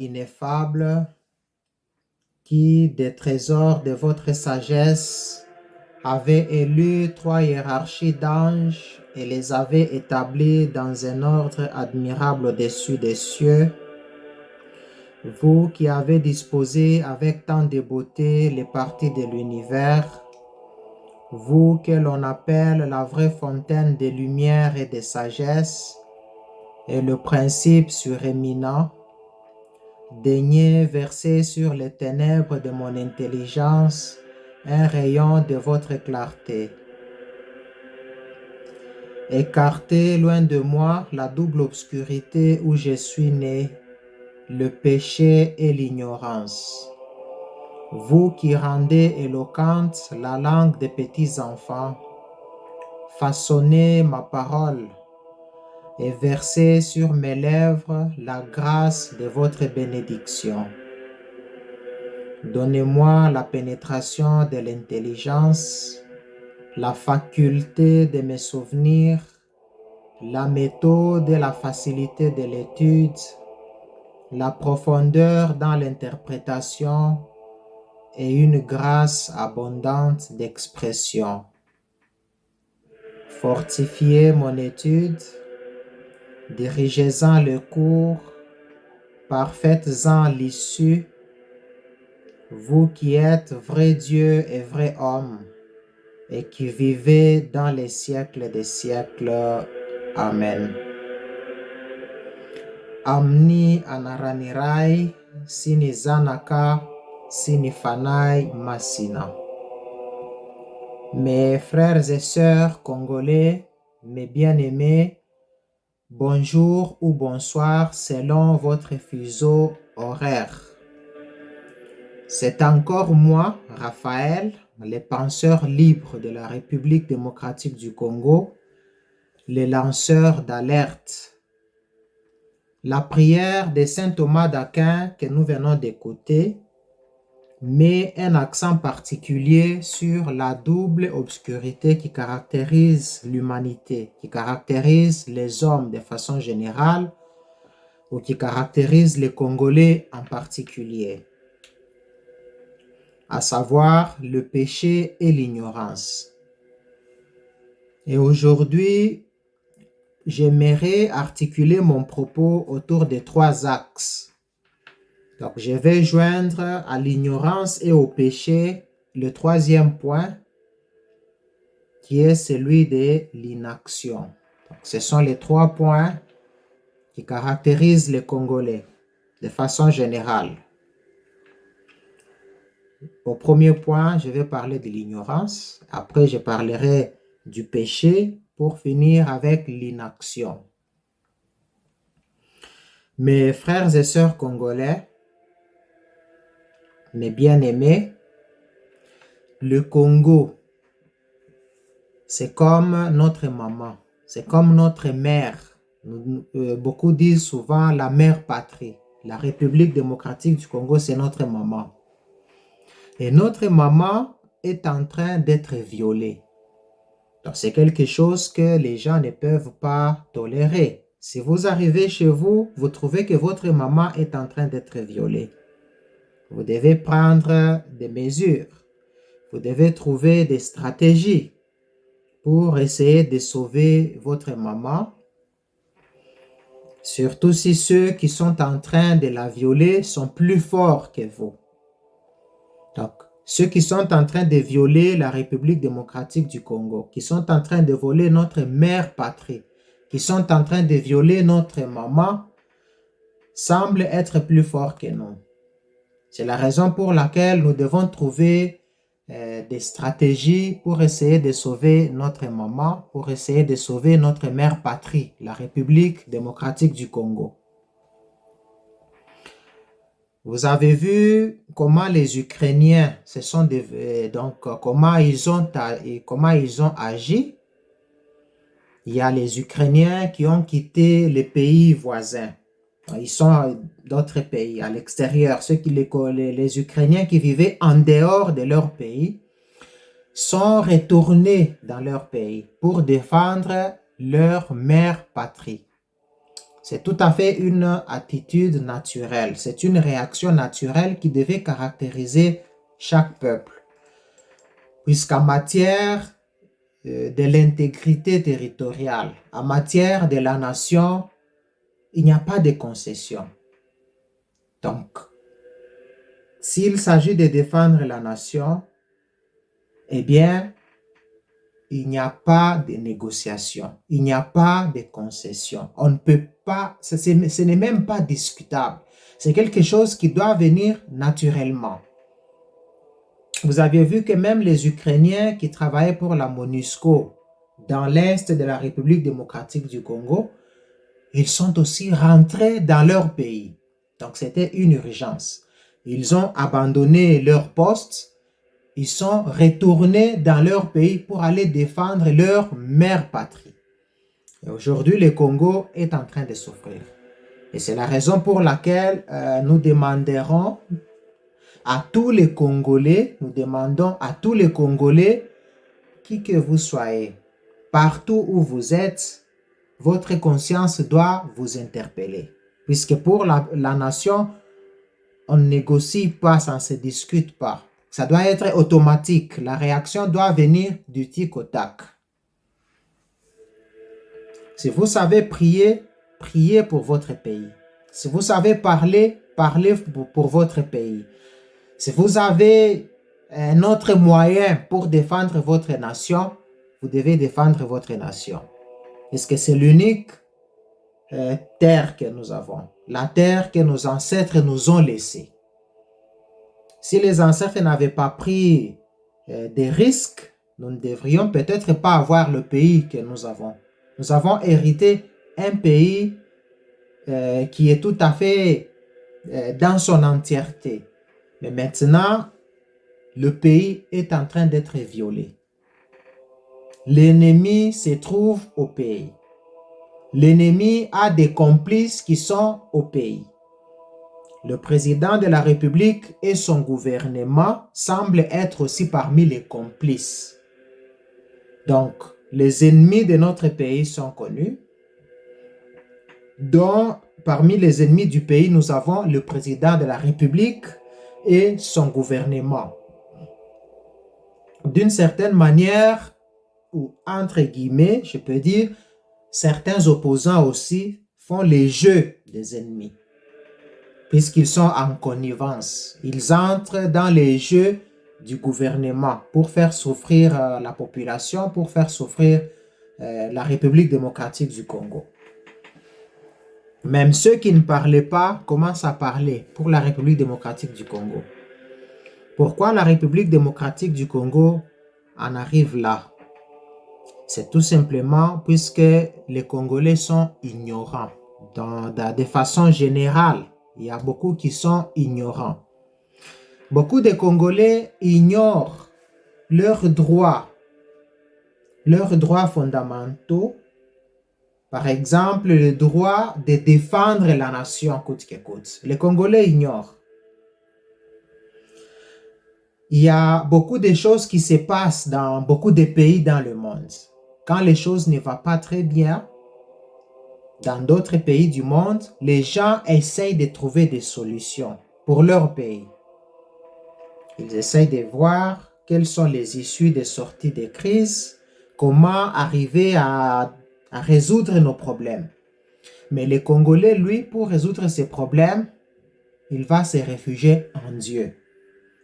ineffable, qui des trésors de votre sagesse avait élu 3 hiérarchies d'anges et les avait établis dans un ordre admirable au-dessus des cieux, vous qui avez disposé avec tant de beauté les parties de l'univers, vous que l'on appelle la vraie fontaine de lumière et de sagesse, et le principe suréminent, daignez verser sur les ténèbres de mon intelligence un rayon de votre clarté. Écartez loin de moi la double obscurité où je suis né, le péché et l'ignorance. Vous qui rendez éloquente la langue des petits enfants, façonnez ma parole et versez sur mes lèvres la grâce de votre bénédiction. Donnez-moi la pénétration de l'intelligence, la faculté de me souvenir, la méthode et la facilité de l'étude, la profondeur dans l'interprétation et une grâce abondante d'expression. Fortifiez mon étude, dirigez-en le cours, parfaites-en l'issue, vous qui êtes vrai Dieu et vrai homme, et qui vivez dans les siècles des siècles. Amen. Amni anaranirai, sini zanaka, sini fanai masina. Mes frères et sœurs congolais, mes bien-aimés, bonjour ou bonsoir selon votre fuseau horaire. C'est encore moi, Raphaël, le penseur libre de la République démocratique du Congo, le lanceur d'alerte. La prière de saint Thomas d'Aquin que nous venons d'écouter met un accent particulier sur la double obscurité qui caractérise l'humanité, qui caractérise les hommes de façon générale ou qui caractérise les Congolais en particulier, à savoir le péché et l'ignorance. Et aujourd'hui, j'aimerais articuler mon propos autour de 3 axes. Donc, je vais joindre à l'ignorance et au péché le 3e point, qui est celui de l'inaction. Donc, ce sont les 3 points qui caractérisent les Congolais de façon générale. Au premier point, je vais parler de l'ignorance. Après, je parlerai du péché pour finir avec l'inaction. Mes frères et sœurs congolais, mes bien-aimés, le Congo, c'est comme notre maman, c'est comme notre mère. Beaucoup disent souvent la mère patrie. La République démocratique du Congo, c'est notre maman. Et notre maman est en train d'être violée. Donc, c'est quelque chose que les gens ne peuvent pas tolérer. Si vous arrivez chez vous, vous trouvez que votre maman est en train d'être violée. Vous devez prendre des mesures. Vous devez trouver des stratégies pour essayer de sauver votre maman. Surtout si ceux qui sont en train de la violer sont plus forts que vous. Donc, ceux qui sont en train de violer la République démocratique du Congo, qui sont en train de voler notre mère patrie, qui sont en train de violer notre maman, semblent être plus forts que nous. C'est la raison pour laquelle nous devons trouver des stratégies pour essayer de sauver notre maman, pour essayer de sauver notre mère patrie, la République démocratique du Congo. Vous avez vu comment les Ukrainiens comment ils ont agi. Il y a les Ukrainiens qui ont quitté les pays voisins. Ils sont d'autres pays à l'extérieur. Les Ukrainiens qui vivaient en dehors de leur pays sont retournés dans leur pays pour défendre leur mère patrie. C'est tout à fait une attitude naturelle. C'est une réaction naturelle qui devait caractériser chaque peuple. Puisqu'en matière de l'intégrité territoriale, en matière de la nation, il n'y a pas de concession. Donc, s'il s'agit de défendre la nation, eh bien, il n'y a pas de négociation, il n'y a pas de concession. On ne peut pas, ce n'est même pas discutable. C'est quelque chose qui doit venir naturellement. Vous avez vu que même les Ukrainiens qui travaillaient pour la MONUSCO dans l'est de la République démocratique du Congo, ils sont aussi rentrés dans leur pays. Donc, c'était une urgence. Ils ont abandonné leur poste. Ils sont retournés dans leur pays pour aller défendre leur mère patrie. Et aujourd'hui, le Congo est en train de souffrir. Et c'est la raison pour laquelle nous demanderons à tous les Congolais, qui que vous soyez, partout où vous êtes, votre conscience doit vous interpeller. Puisque pour la nation, on ne négocie pas, ça ne se discute pas. Ça doit être automatique. La réaction doit venir du tic au tac. Si vous savez prier, priez pour votre pays. Si vous savez parler, parlez pour votre pays. Si vous avez un autre moyen pour défendre votre nation, vous devez défendre votre nation. Parce que c'est l'unique terre que nous avons. La terre que nos ancêtres nous ont laissée. Si les ancêtres n'avaient pas pris des risques, nous ne devrions peut-être pas avoir le pays que nous avons. Nous avons hérité un pays qui est tout à fait dans son entièreté. Mais maintenant, le pays est en train d'être violé. L'ennemi se trouve au pays. L'ennemi a des complices qui sont au pays. Le président de la République et son gouvernement semblent être aussi parmi les complices. Donc, les ennemis de notre pays sont connus. Donc, parmi les ennemis du pays, nous avons le président de la République et son gouvernement. D'une certaine manière, ou entre guillemets, je peux dire, certains opposants aussi font les jeux des ennemis, puisqu'ils sont en connivence. Ils entrent dans les jeux du gouvernement pour faire souffrir la population, pour faire souffrir la République démocratique du Congo. Même ceux qui ne parlaient pas commencent à parler pour la République démocratique du Congo. Pourquoi la République démocratique du Congo en arrive là? C'est tout simplement puisque les Congolais sont ignorants. De façon générale, il y a beaucoup qui sont ignorants. Beaucoup de Congolais ignorent leurs droits fondamentaux. Par exemple, le droit de défendre la nation coûte que coûte. Les Congolais ignorent. Il y a beaucoup de choses qui se passent dans beaucoup de pays dans le monde. Quand les choses ne vont pas très bien, dans d'autres pays du monde, les gens essayent de trouver des solutions pour leur pays. Ils essayent de voir quelles sont les issues des sorties de crise, comment arriver à résoudre nos problèmes. Mais le Congolais, lui, pour résoudre ses problèmes, il va se réfugier en Dieu.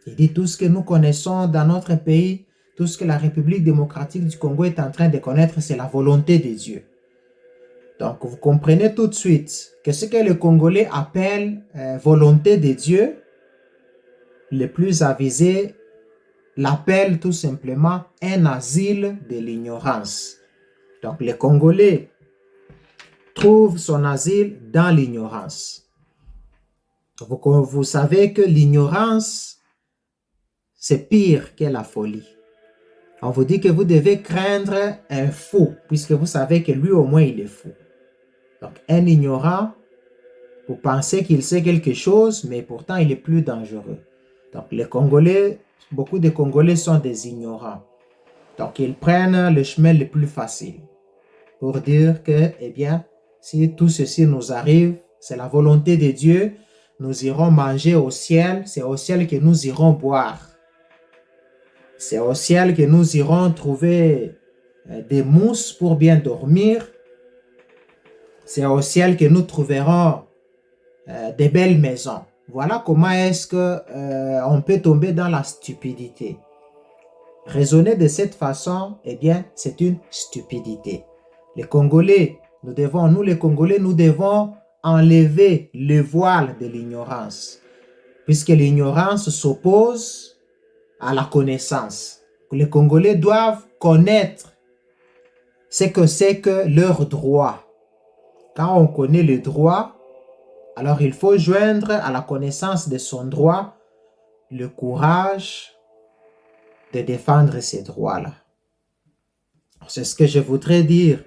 Il dit tout ce que nous connaissons dans notre pays, tout ce que la République démocratique du Congo est en train de connaître, c'est la volonté de Dieu. Donc, vous comprenez tout de suite que ce que les Congolais appellent volonté de Dieu, les plus avisés l'appellent tout simplement un asile de l'ignorance. Donc, les Congolais trouvent son asile dans l'ignorance. Vous savez que l'ignorance, c'est pire que la folie. On vous dit que vous devez craindre un fou, puisque vous savez que lui au moins il est fou. Donc un ignorant, vous pensez qu'il sait quelque chose, mais pourtant il est plus dangereux. Donc les Congolais, beaucoup de Congolais sont des ignorants. Donc ils prennent le chemin le plus facile pour dire que, eh bien, si tout ceci nous arrive, c'est la volonté de Dieu, nous irons manger au ciel, c'est au ciel que nous irons boire. C'est au ciel que nous irons trouver des mousses pour bien dormir. C'est au ciel que nous trouverons des belles maisons. Voilà comment est-ce que on peut tomber dans la stupidité. Raisonner de cette façon, eh bien, c'est une stupidité. Les Congolais, nous devons enlever le voile de l'ignorance, puisque l'ignorance s'oppose à la connaissance. Les Congolais doivent connaître ce que c'est que leur droit. Quand on connaît le droit, alors il faut joindre à la connaissance de son droit le courage de défendre ces droits-là. C'est ce que je voudrais dire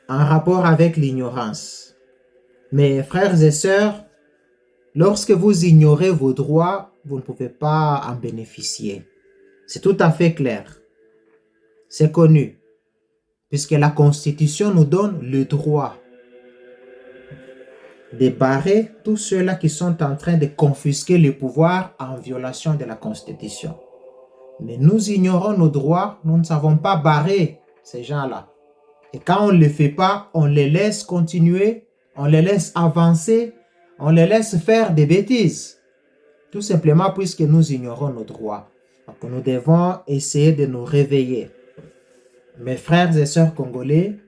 en rapport avec l'ignorance. Mes frères et sœurs, lorsque vous ignorez vos droits, vous ne pouvez pas en bénéficier. C'est tout à fait clair. C'est connu, puisque la Constitution nous donne le droit de barrer tous ceux-là qui sont en train de confisquer le pouvoir en violation de la Constitution. Mais nous ignorons nos droits, nous ne savons pas barrer ces gens-là. Et quand on ne le fait pas, on les laisse continuer, on les laisse avancer, on les laisse faire des bêtises. Tout simplement puisque nous ignorons nos droits. Donc nous devons essayer de nous réveiller. Mes frères et sœurs congolais,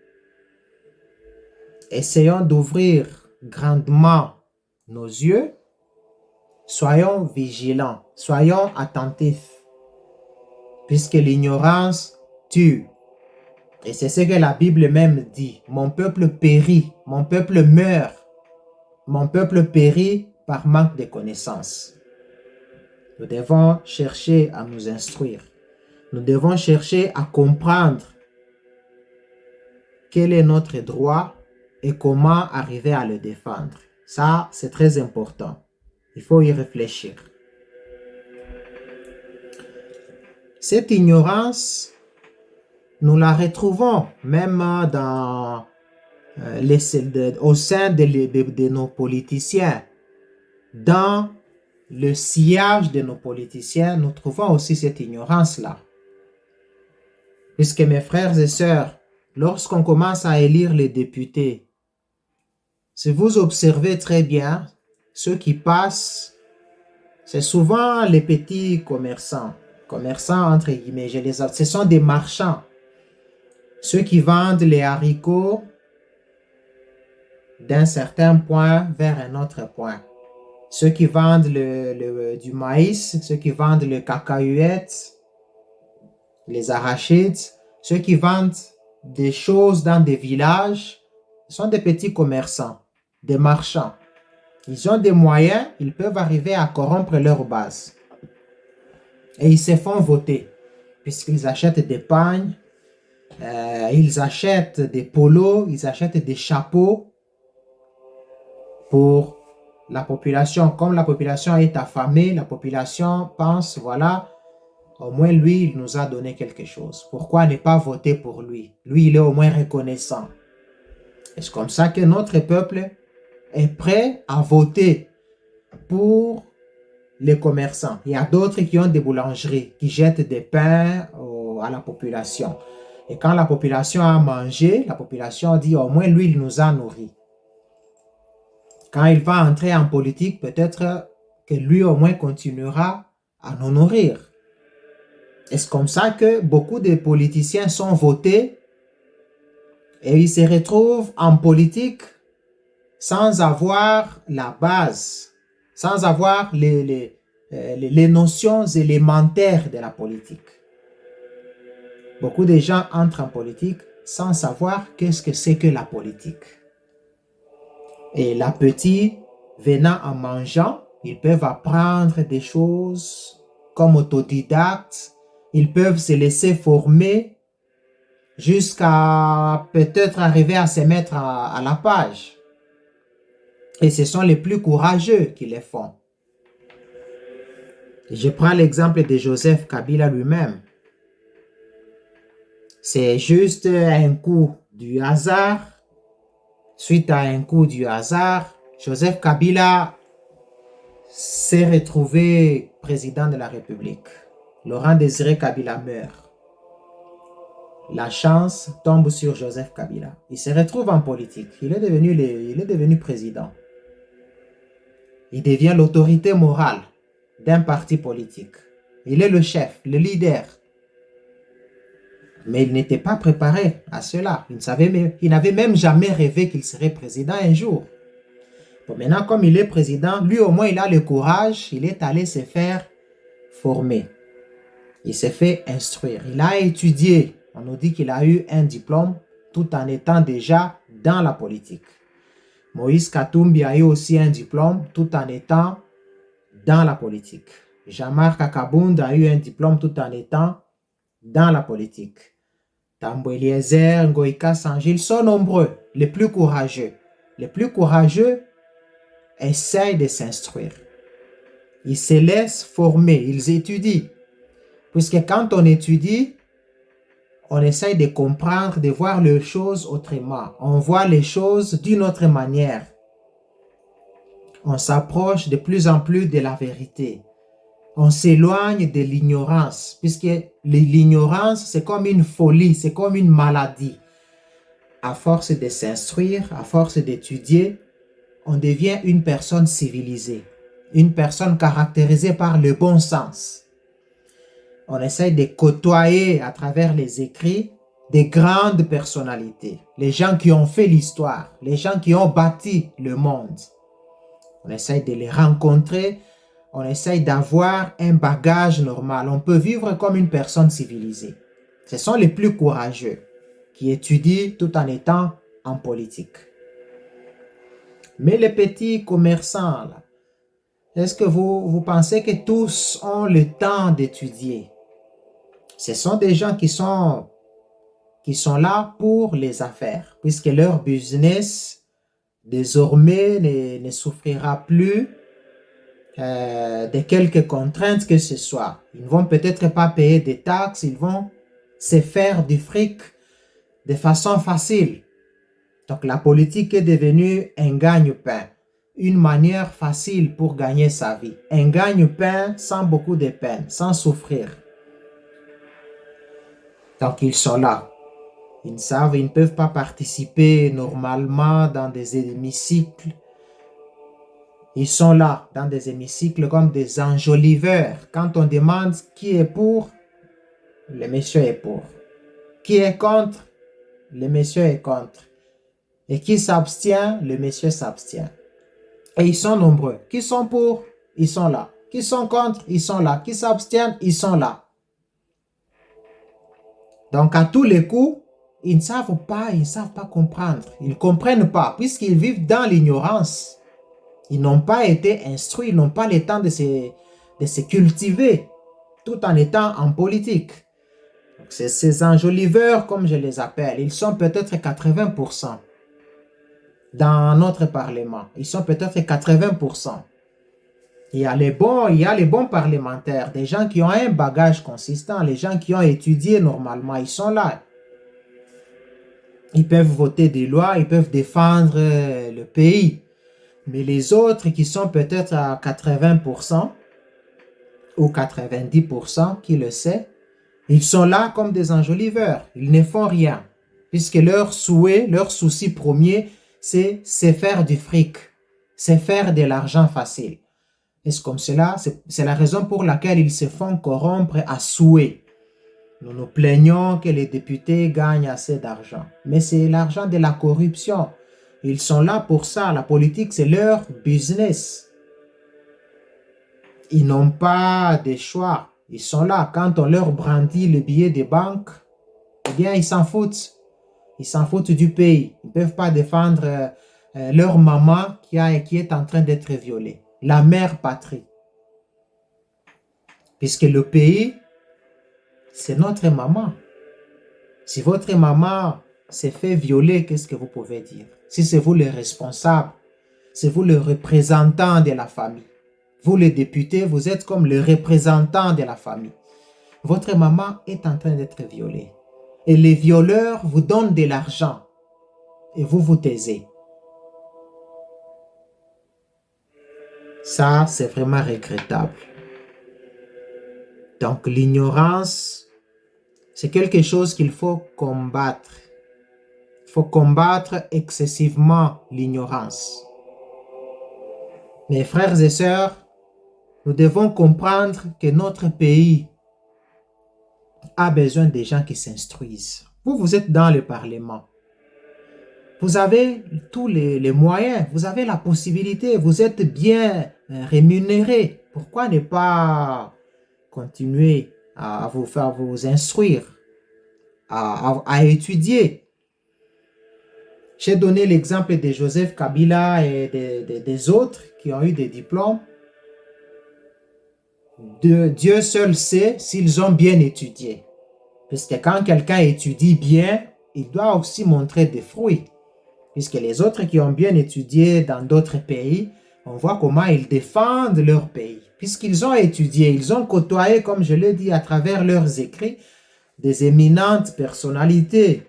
essayons d'ouvrir grandement nos yeux. Soyons vigilants, soyons attentifs. Puisque l'ignorance tue. Et c'est ce que la Bible même dit. Mon peuple périt, mon peuple meurt. Mon peuple périt par manque de connaissances. Nous devons chercher à nous instruire. Nous devons chercher à comprendre quel est notre droit et comment arriver à le défendre. Ça, c'est très important. Il faut y réfléchir. Cette ignorance, nous la retrouvons même au sein de nos politiciens. Dans le sillage de nos politiciens, nous trouvons aussi cette ignorance-là. Puisque mes frères et sœurs, lorsqu'on commence à élire les députés, si vous observez très bien, ceux qui passent, c'est souvent les petits commerçants. Commerçants entre guillemets, ce sont des marchands. Ceux qui vendent les haricots d'un certain point vers un autre point. Ceux qui vendent du maïs, ceux qui vendent le cacahuètes, les arachides, ceux qui vendent des choses dans des villages, ce sont des petits commerçants, des marchands. Ils ont des moyens, ils peuvent arriver à corrompre leur base. Et ils se font voter, puisqu'ils achètent des pagnes, ils achètent des polos, ils achètent des chapeaux pour la population. Comme la population est affamée, la population pense, voilà, au moins lui, il nous a donné quelque chose. Pourquoi ne pas voter pour lui? Lui, il est au moins reconnaissant. Et c'est comme ça que notre peuple est prêt à voter pour les commerçants. Il y a d'autres qui ont des boulangeries, qui jettent des pains à la population. Et quand la population a mangé, la population dit au moins lui, il nous a nourris. Quand il va entrer en politique, peut-être que lui au moins continuera à nous nourrir. Et c'est comme ça que beaucoup de politiciens sont votés et ils se retrouvent en politique sans avoir la base, sans avoir les notions élémentaires de la politique. Beaucoup de gens entrent en politique sans savoir qu'est-ce que c'est que la politique. Et l'appétit venant en mangeant, ils peuvent apprendre des choses comme autodidactes, ils peuvent se laisser former jusqu'à peut-être arriver à se mettre à la page. Et ce sont les plus courageux qui le font. Je prends l'exemple de Joseph Kabila lui-même. C'est juste un coup du hasard Suite à un coup du hasard, Joseph Kabila s'est retrouvé président de la République. Laurent Désiré Kabila meurt. La chance tombe sur Joseph Kabila. Il se retrouve en politique. Il est devenu président. Il devient l'autorité morale d'un parti politique. Il est le chef, le leader. Mais il n'était pas préparé à cela. Il n'avait même jamais rêvé qu'il serait président un jour. Bon, maintenant, comme il est président, lui au moins il a le courage, il est allé se faire former. Il s'est fait instruire. Il a étudié. On nous dit qu'il a eu un diplôme tout en étant déjà dans la politique. Moïse Katumbi a eu aussi un diplôme tout en étant dans la politique. Jean-Marc Akabund a eu un diplôme tout en étant dans la politique. Tambo Eliezer, Ngoïka Sanji, ils sont nombreux, les plus courageux. Les plus courageux essayent de s'instruire. Ils se laissent former, ils étudient. Puisque quand on étudie, on essaye de comprendre, de voir les choses autrement. On voit les choses d'une autre manière. On s'approche de plus en plus de la vérité. On s'éloigne de l'ignorance, puisque l'ignorance, c'est comme une folie, c'est comme une maladie. À force de s'instruire, à force d'étudier, on devient une personne civilisée, une personne caractérisée par le bon sens. On essaye de côtoyer à travers les écrits des grandes personnalités, les gens qui ont fait l'histoire, les gens qui ont bâti le monde. On essaye de les rencontrer, on essaye d'avoir un bagage normal. On peut vivre comme une personne civilisée. Ce sont les plus courageux qui étudient tout en étant en politique. Mais les petits commerçants, là, est-ce que vous pensez que tous ont le temps d'étudier? Ce sont des gens qui sont là pour les affaires, puisque leur business désormais ne souffrira plus de quelques contraintes que ce soit. Ils ne vont peut-être pas payer des taxes, ils vont se faire du fric de façon facile. Donc la politique est devenue un gagne-pain, une manière facile pour gagner sa vie. Un gagne-pain sans beaucoup de peine, sans souffrir. Donc ils sont là. Ils ne peuvent pas participer normalement dans des hémicycles. Ils sont là dans des hémicycles comme des enjoliveurs. Quand on demande qui est pour, le monsieur est pour. Qui est contre, le monsieur est contre. Et qui s'abstient, le monsieur s'abstient. Et ils sont nombreux. Qui sont pour, ils sont là. Qui sont contre, ils sont là. Qui s'abstiennent, ils sont là. Donc à tous les coups, ils ne savent pas comprendre. Ils ne comprennent pas puisqu'ils vivent dans l'ignorance. Ils n'ont pas été instruits, ils n'ont pas le temps de se cultiver tout en étant en politique. Donc, ces enjoliveurs, comme je les appelle, ils sont peut-être 80% dans notre Parlement. Ils sont peut-être 80%. Il y a les bons parlementaires, des gens qui ont un bagage consistant, les gens qui ont étudié normalement, ils sont là. Ils peuvent voter des lois, ils peuvent défendre le pays. Mais les autres qui sont peut-être à 80% ou 90%, qui le sait, ils sont là comme des enjoliveurs. Ils ne font rien. Puisque leur souhait, leur souci premier, c'est faire du fric. C'est faire de l'argent facile. Et c'est comme cela, c'est la raison pour laquelle ils se font corrompre à souhait. Nous nous plaignons que les députés gagnent assez d'argent. Mais c'est l'argent de la corruption. Ils sont là pour ça. La politique, c'est leur business. Ils n'ont pas de choix. Ils sont là. Quand on leur brandit le billet des banques, eh bien, ils s'en foutent. Ils s'en foutent du pays. Ils ne peuvent pas défendre leur maman qui est en train d'être violée. La mère patrie. Puisque le pays, c'est notre maman. Si votre maman s'est fait violer, qu'est-ce que vous pouvez dire? Si c'est vous le responsable, c'est vous le représentant de la famille. Vous les députés, vous êtes comme le représentant de la famille. Votre maman est en train d'être violée. Et les violeurs vous donnent de l'argent. Et vous vous taisez. Ça, c'est vraiment regrettable. Donc, l'ignorance, c'est quelque chose qu'il faut combattre. Il faut combattre excessivement l'ignorance. Mes frères et sœurs, nous devons comprendre que notre pays a besoin des gens qui s'instruisent. Vous êtes dans le Parlement. Vous avez tous les moyens, vous avez la possibilité, vous êtes bien rémunéré. Pourquoi ne pas continuer à vous instruire, à étudier? J'ai donné l'exemple de Joseph Kabila et des autres qui ont eu des diplômes. Dieu seul sait s'ils ont bien étudié. Puisque quand quelqu'un étudie bien, il doit aussi montrer des fruits. Puisque les autres qui ont bien étudié dans d'autres pays, on voit comment ils défendent leur pays. Puisqu'ils ont étudié, ils ont côtoyé, comme je l'ai dit, à travers leurs écrits, des éminentes personnalités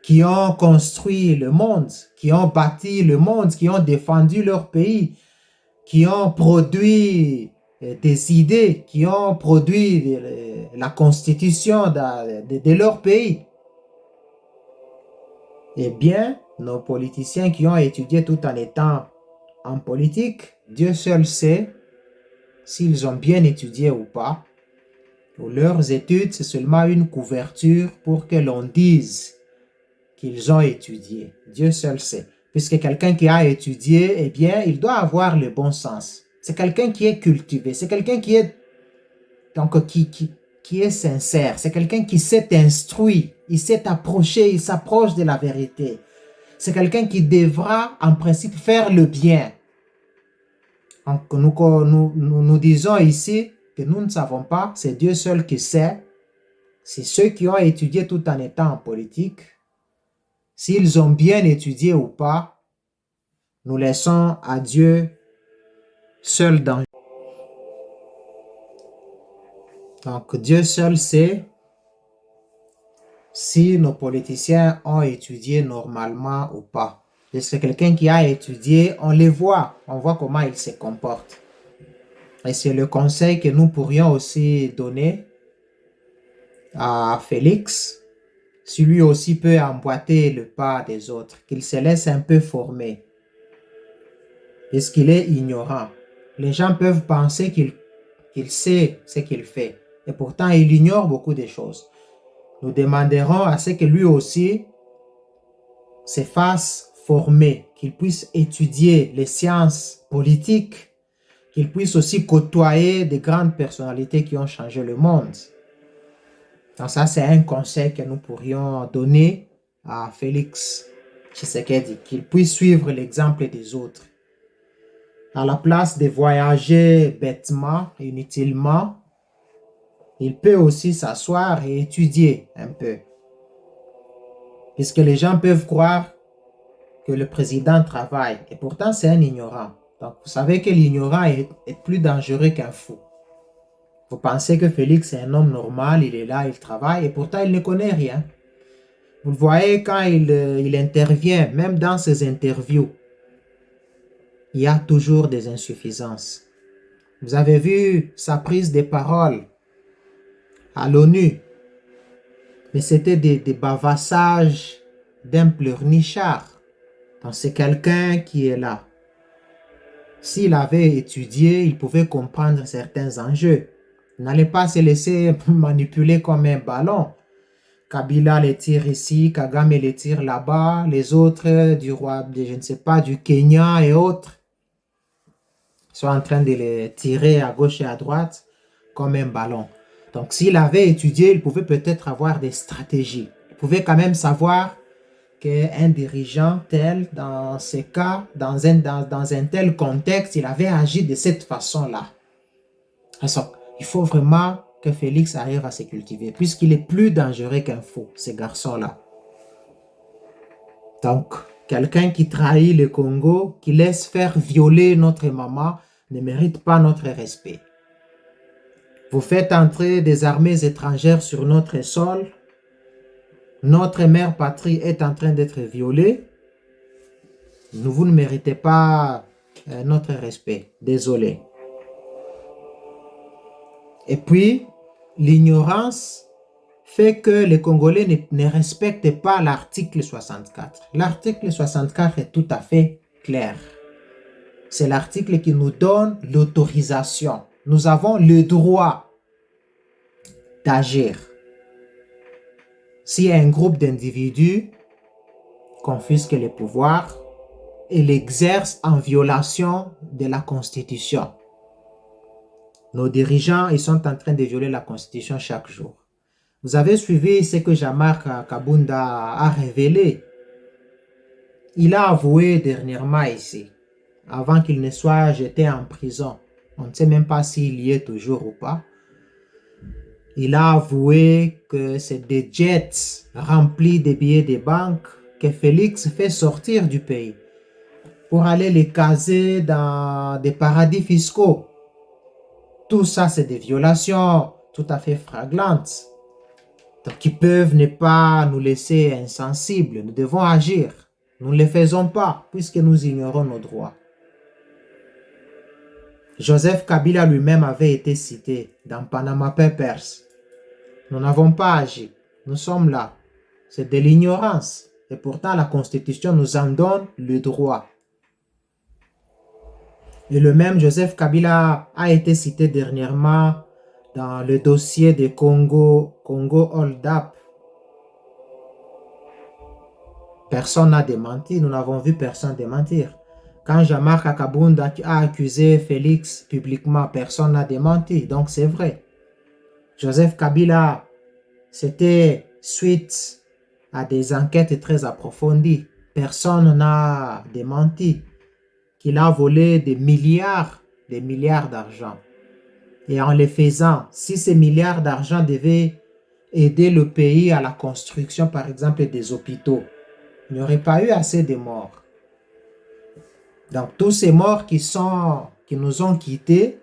qui ont construit le monde, qui ont bâti le monde, qui ont défendu leur pays, qui ont produit des idées, qui ont produit la constitution de leur pays. Eh bien, nos politiciens qui ont étudié tout en étant en politique, Dieu seul sait s'ils ont bien étudié ou pas. Leurs études, c'est seulement une couverture pour que l'on dise qu'ils ont étudié. Dieu seul sait. Puisque quelqu'un qui a étudié, eh bien, il doit avoir le bon sens. C'est quelqu'un qui est cultivé. C'est quelqu'un qui est, donc, qui est sincère. C'est quelqu'un qui s'est instruit. Il s'est approché. Il s'approche de la vérité. C'est quelqu'un qui devra, en principe, faire le bien. Donc, nous disons ici que nous ne savons pas. C'est Dieu seul qui sait. C'est ceux qui ont étudié tout en étant en politique. S'ils ont bien étudié ou pas, nous laissons à Dieu seul dans. Donc, Dieu seul sait si nos politiciens ont étudié normalement ou pas. Parce que quelqu'un qui a étudié, on les voit, on voit comment il se comporte. Et c'est le conseil que nous pourrions aussi donner à Félix, si lui aussi peut emboîter le pas des autres, qu'il se laisse un peu former. Puisqu'il est ignorant. Les gens peuvent penser qu'il sait ce qu'il fait. Et pourtant, il ignore beaucoup de choses. Nous demanderons à ce que lui aussi se fasse former, qu'il puisse étudier les sciences politiques, qu'il puisse aussi côtoyer des grandes personnalités qui ont changé le monde. Donc ça, c'est un conseil que nous pourrions donner à Félix Tshisekedi, qu'il puisse suivre l'exemple des autres. À la place de voyager bêtement, inutilement, il peut aussi s'asseoir et étudier un peu. Puisque les gens peuvent croire que le président travaille. Et pourtant, c'est un ignorant. Donc, vous savez que l'ignorant est plus dangereux qu'un fou. Vous pensez que Félix est un homme normal, il est là, il travaille, et pourtant, il ne connaît rien. Vous le voyez quand il intervient, même dans ses interviews, il y a toujours des insuffisances. Vous avez vu sa prise de parole à l'ONU, mais c'était des bavassages d'un pleurnichard. Donc c'est quelqu'un qui est là. S'il avait étudié, il pouvait comprendre certains enjeux. Il n'allait pas se laisser manipuler comme un ballon. Kabila les tire ici, Kagame les tire là-bas, les autres du roi, je ne sais pas, du Kenya et autres sont en train de les tirer à gauche et à droite comme un ballon. Donc s'il avait étudié, il pouvait peut-être avoir des stratégies. Il pouvait quand même savoir qu'un dirigeant tel, dans ce cas, dans un tel contexte, il avait agi de cette façon-là. Alors, il faut vraiment que Félix arrive à se cultiver, puisqu'il est plus dangereux qu'un fou, ce garçon-là. Donc, quelqu'un qui trahit le Congo, qui laisse faire violer notre maman, ne mérite pas notre respect. Vous faites entrer des armées étrangères sur notre sol. Notre mère patrie est en train d'être violée. Vous ne méritez pas notre respect. Désolé. Et puis, l'ignorance fait que les Congolais ne respectent pas l'article 64. L'article 64 est tout à fait clair. C'est l'article qui nous donne l'autorisation. Nous avons le droit d'agir. Si un groupe d'individus confisque les pouvoirs et l'exerce en violation de la Constitution, nos dirigeants, ils sont en train de violer la Constitution chaque jour. Vous avez suivi ce que Jean-Marc Kabunda a révélé. Il a avoué dernièrement ici, avant qu'il ne soit jeté en prison. On ne sait même pas s'il y est toujours ou pas. Il a avoué que c'est des jets remplis de billets de banque que Félix fait sortir du pays pour aller les caser dans des paradis fiscaux. Tout ça, c'est des violations tout à fait flagrantes. Donc, qui peuvent ne pas nous laisser insensibles. Nous devons agir. Nous ne le faisons pas puisque nous ignorons nos droits. Joseph Kabila lui-même avait été cité dans Panama Papers. Nous n'avons pas agi. Nous sommes là. C'est de l'ignorance. Et pourtant, la Constitution nous en donne le droit. Et le même Joseph Kabila a été cité dernièrement dans le dossier de Congo Hold Up. Personne n'a démenti, nous n'avons vu personne démentir. Quand Jean-Marc Kabunda a accusé Félix publiquement, personne n'a démenti, donc c'est vrai. Joseph Kabila, c'était suite à des enquêtes très approfondies. Personne n'a démenti qu'il a volé des milliards d'argent. Et en le faisant, si ces milliards d'argent devaient aider le pays à la construction, par exemple, des hôpitaux, il n'y aurait pas eu assez de morts. Donc, tous ces morts qui nous ont quittés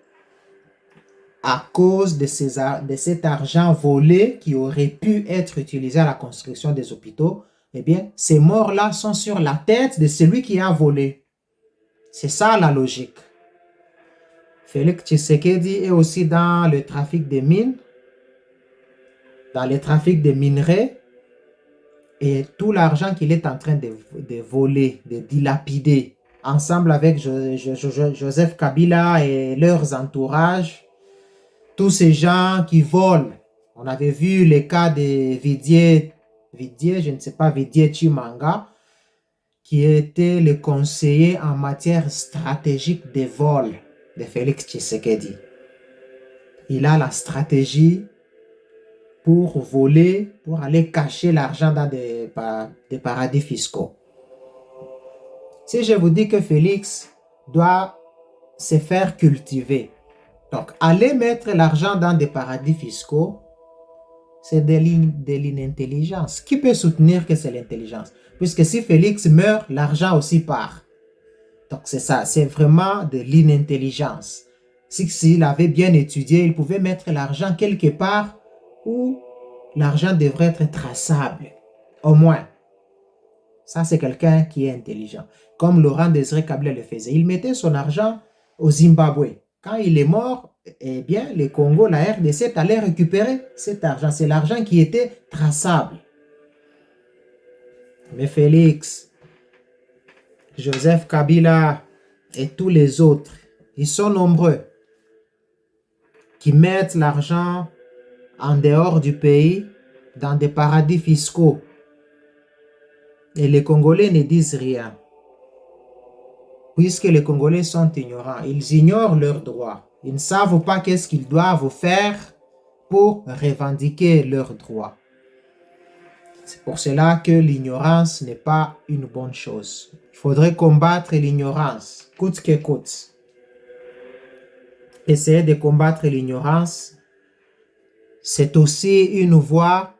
à cause de cet argent volé qui aurait pu être utilisé à la construction des hôpitaux, eh bien, ces morts-là sont sur la tête de celui qui a volé. C'est ça la logique. Félix Tshisekedi est aussi dans le trafic des mines, dans le trafic des minerais, et tout l'argent qu'il est en train de voler, de dilapider, ensemble avec Joseph Kabila et leurs entourages, tous ces gens qui volent. On avait vu le cas de Vidier, Vidier Chimanga, qui était le conseiller en matière stratégique des vols de Félix Tshisekedi. Il a la stratégie pour voler, pour aller cacher l'argent dans des paradis fiscaux. Si je vous dis que Félix doit se faire cultiver, donc aller mettre l'argent dans des paradis fiscaux, c'est de l'inintelligence. Qui peut soutenir que c'est l'intelligence? Puisque si Félix meurt, l'argent aussi part. Donc c'est ça, c'est vraiment de l'inintelligence. S'il avait bien étudié, il pouvait mettre l'argent quelque part où l'argent devrait être traçable. Au moins. Ça, c'est quelqu'un qui est intelligent. Comme Laurent Désiré Kabila le faisait. Il mettait son argent au Zimbabwe. Quand il est mort, eh bien, le Congo, la RDC, allait récupérer cet argent. C'est l'argent qui était traçable. Mais Félix, Joseph Kabila et tous les autres, ils sont nombreux qui mettent l'argent en dehors du pays, dans des paradis fiscaux. Et les Congolais ne disent rien. Puisque les Congolais sont ignorants, ils ignorent leurs droits. Ils ne savent pas qu'est-ce qu'ils doivent faire pour revendiquer leurs droits. C'est pour cela que l'ignorance n'est pas une bonne chose. Il faudrait combattre l'ignorance, coûte que coûte. Essayer de combattre l'ignorance, c'est aussi une voie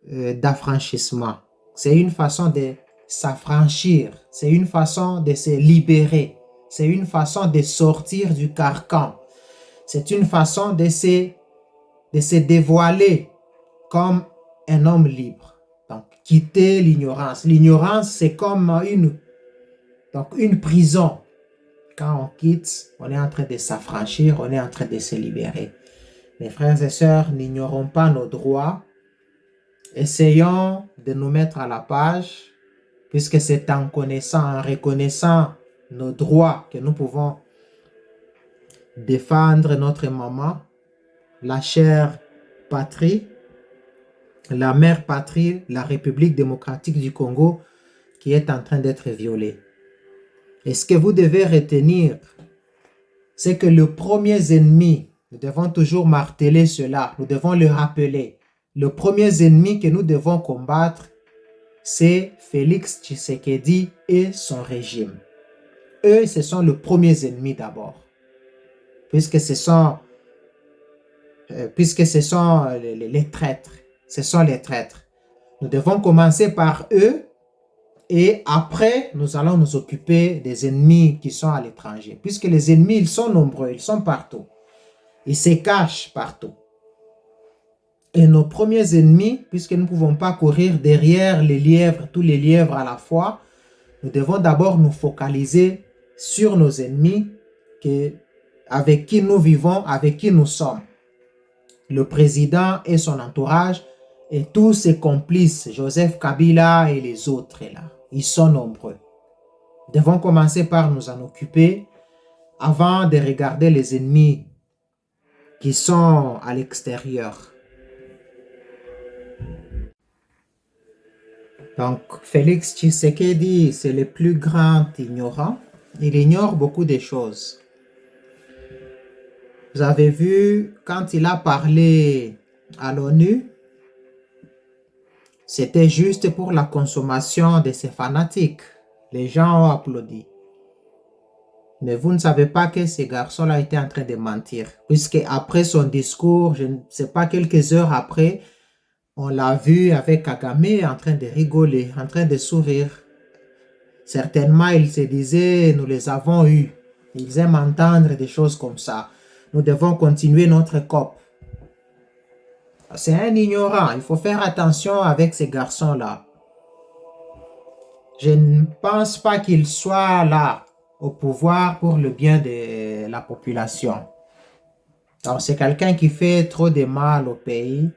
d'affranchissement. C'est une façon de s'affranchir. C'est une façon de se libérer. C'est une façon de sortir du carcan. C'est une façon de se dévoiler comme un homme libre. Donc, quitter l'ignorance. L'ignorance, c'est comme une prison. Quand on quitte, on est en train de s'affranchir, on est en train de se libérer. Mes frères et sœurs, n'ignorons pas nos droits. Essayons de nous mettre à la page, puisque c'est en connaissant, en reconnaissant nos droits que nous pouvons défendre notre maman, la chère patrie, la mère patrie, la République démocratique du Congo, qui est en train d'être violée. Et ce que vous devez retenir, c'est que le premier ennemi, nous devons toujours marteler cela, nous devons le rappeler. Le premier ennemi que nous devons combattre, c'est Félix Tshisekedi et son régime. Eux, ce sont les premiers ennemis d'abord, puisque ce sont les traîtres. Ce sont les traîtres. Nous devons commencer par eux et après, nous allons nous occuper des ennemis qui sont à l'étranger. Puisque les ennemis, ils sont nombreux, ils sont partout. Ils se cachent partout. Et nos premiers ennemis, puisque nous ne pouvons pas courir derrière les lièvres, tous les lièvres à la fois, nous devons d'abord nous focaliser sur nos ennemis avec qui nous vivons, avec qui nous sommes. Le président et son entourage et tous ses complices, Joseph Kabila et les autres là, ils sont nombreux. Nous devons commencer par nous en occuper avant de regarder les ennemis qui sont à l'extérieur. Donc, Félix Tshisekedi, c'est le plus grand ignorant. Il ignore beaucoup de choses. Vous avez vu, quand il a parlé à l'ONU, c'était juste pour la consommation de ses fanatiques. Les gens ont applaudi. Mais vous ne savez pas que ce garçon-là était en train de mentir. Puisque après son discours, je ne sais pas, quelques heures après, on l'a vu avec Kagame en train de rigoler, en train de sourire. Certainement, il se disait, nous les avons eus. Ils aiment entendre des choses comme ça. Nous devons continuer notre COP. C'est un ignorant. Il faut faire attention avec ces garçons-là. Je ne pense pas qu'il soit là au pouvoir pour le bien de la population. Donc, c'est quelqu'un qui fait trop de mal au pays.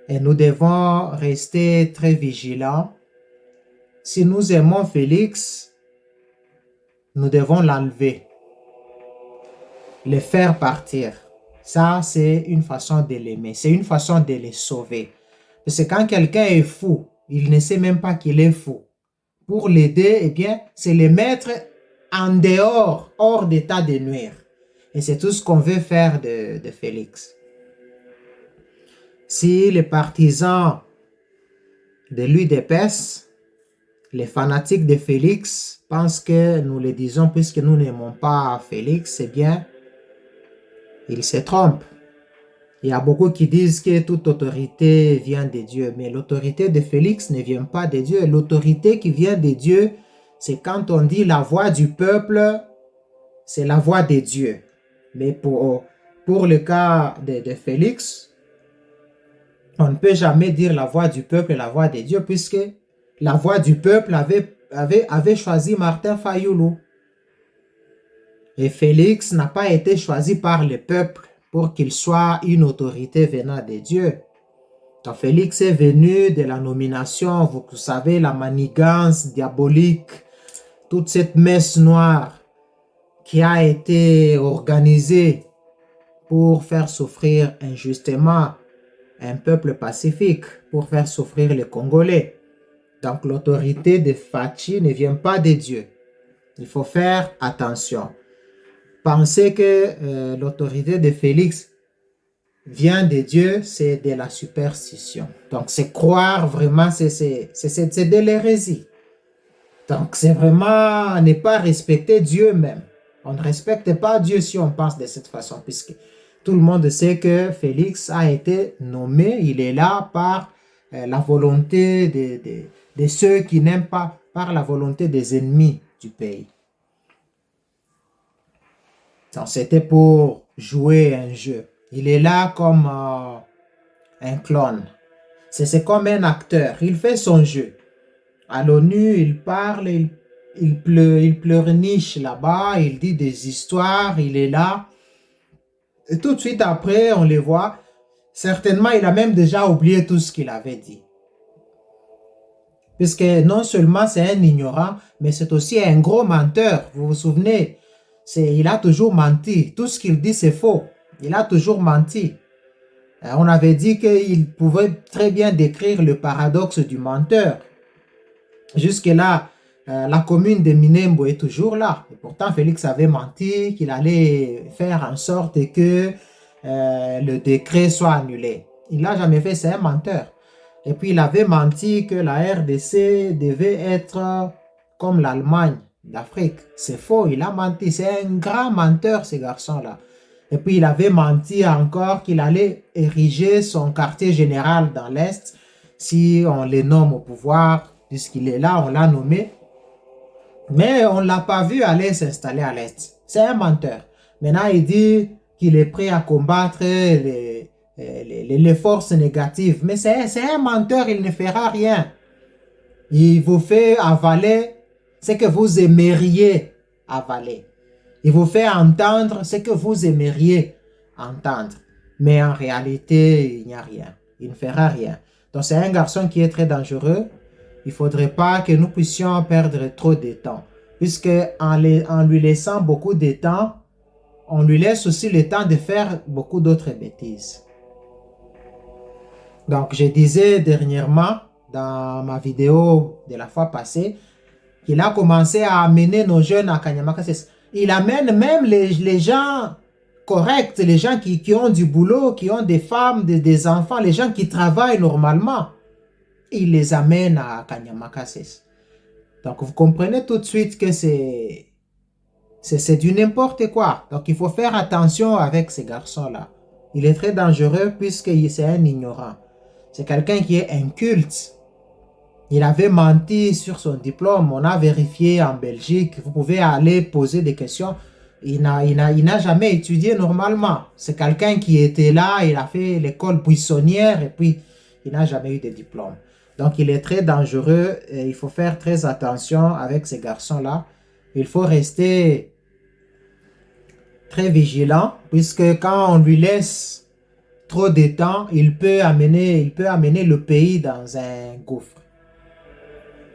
Et nous devons rester très vigilants. Si nous aimons Félix, nous devons l'enlever, le faire partir. Ça, c'est une façon de l'aimer. C'est une façon de le sauver. Parce que quand quelqu'un est fou, il ne sait même pas qu'il est fou. Pour l'aider, eh bien, c'est le mettre en dehors, hors d'état de nuire. Et c'est tout ce qu'on veut faire de Félix. Si les partisans de l'UDPS, les fanatiques de Félix, pensent que nous le disons puisque nous n'aimons pas Félix, c'est bien, ils se trompent. Il y a beaucoup qui disent que toute autorité vient de Dieu, mais l'autorité de Félix ne vient pas de Dieu. L'autorité qui vient de Dieu, c'est quand on dit la voix du peuple, c'est la voix de Dieu. Mais pour le cas de Félix, on ne peut jamais dire la voix du peuple et la voix de Dieu, puisque la voix du peuple avait choisi Martin Fayulu. Et Félix n'a pas été choisi par le peuple pour qu'il soit une autorité venant de Dieu. Donc Félix est venu de la nomination, vous savez, la manigance diabolique, toute cette messe noire qui a été organisée pour faire souffrir injustement un peuple pacifique, pour faire souffrir les Congolais. Donc l'autorité de Fachi ne vient pas de Dieu. Il faut faire attention. Penser que l'autorité de Félix vient de Dieu, c'est de la superstition. Donc c'est croire vraiment, c'est de l'hérésie. Donc c'est vraiment ne pas respecter Dieu même. On ne respecte pas Dieu si on pense de cette façon, puisque tout le monde sait que Félix a été nommé, il est là par la volonté de ceux qui n'aiment pas, par la volonté des ennemis du pays. Donc c'était pour jouer un jeu. Il est là comme un clone. C'est comme un acteur, il fait son jeu. À l'ONU, il parle, il pleurniche là-bas, il dit des histoires, il est là. Et tout de suite après, on les voit. Certainement, il a même déjà oublié tout ce qu'il avait dit. Puisque non seulement c'est un ignorant, mais c'est aussi un gros menteur. Vous vous souvenez, il a toujours menti. Tout ce qu'il dit, c'est faux. Il a toujours menti. On avait dit qu'il pouvait très bien décrire le paradoxe du menteur. Jusque-là, la commune de Minembo est toujours là. Et pourtant, Félix avait menti qu'il allait faire en sorte que le décret soit annulé. Il n'a jamais fait, c'est un menteur. Et puis, il avait menti que la RDC devait être comme l'Allemagne d'Afrique. C'est faux, il a menti. C'est un grand menteur, ce garçon-là. Et puis, il avait menti encore qu'il allait ériger son quartier général dans l'Est si on les nomme au pouvoir, puisqu'il est là, on l'a nommé. Mais on ne l'a pas vu aller s'installer à l'Est. C'est un menteur. Maintenant, il dit qu'il est prêt à combattre les forces négatives. Mais c'est un menteur, il ne fera rien. Il vous fait avaler ce que vous aimeriez avaler. Il vous fait entendre ce que vous aimeriez entendre. Mais en réalité, il n'y a rien. Il ne fera rien. Donc c'est un garçon qui est très dangereux. Il ne faudrait pas que nous puissions perdre trop de temps. Puisque en lui laissant beaucoup de temps, on lui laisse aussi le temps de faire beaucoup d'autres bêtises. Donc je disais dernièrement dans ma vidéo de la fois passée qu'il a commencé à amener nos jeunes à Kanyamaka. Il amène même les gens corrects, les gens qui ont du boulot, qui ont des femmes, des enfants, les gens qui travaillent normalement. Il les amène à Kanyamaka. Donc vous comprenez tout de suite que c'est du n'importe quoi. Donc il faut faire attention avec ces garçons-là. Il est très dangereux puisque c'est un ignorant. C'est quelqu'un qui est inculte. Il avait menti sur son diplôme. On a vérifié en Belgique. Vous pouvez aller poser des questions. Il n'a jamais étudié normalement. C'est quelqu'un qui était là. Il a fait l'école buissonnière et puis il n'a jamais eu de diplôme. Donc il est très dangereux. Et il faut faire très attention avec ces garçons-là. Il faut rester très vigilant puisque quand on lui laisse trop de temps, il peut amener le pays dans un gouffre.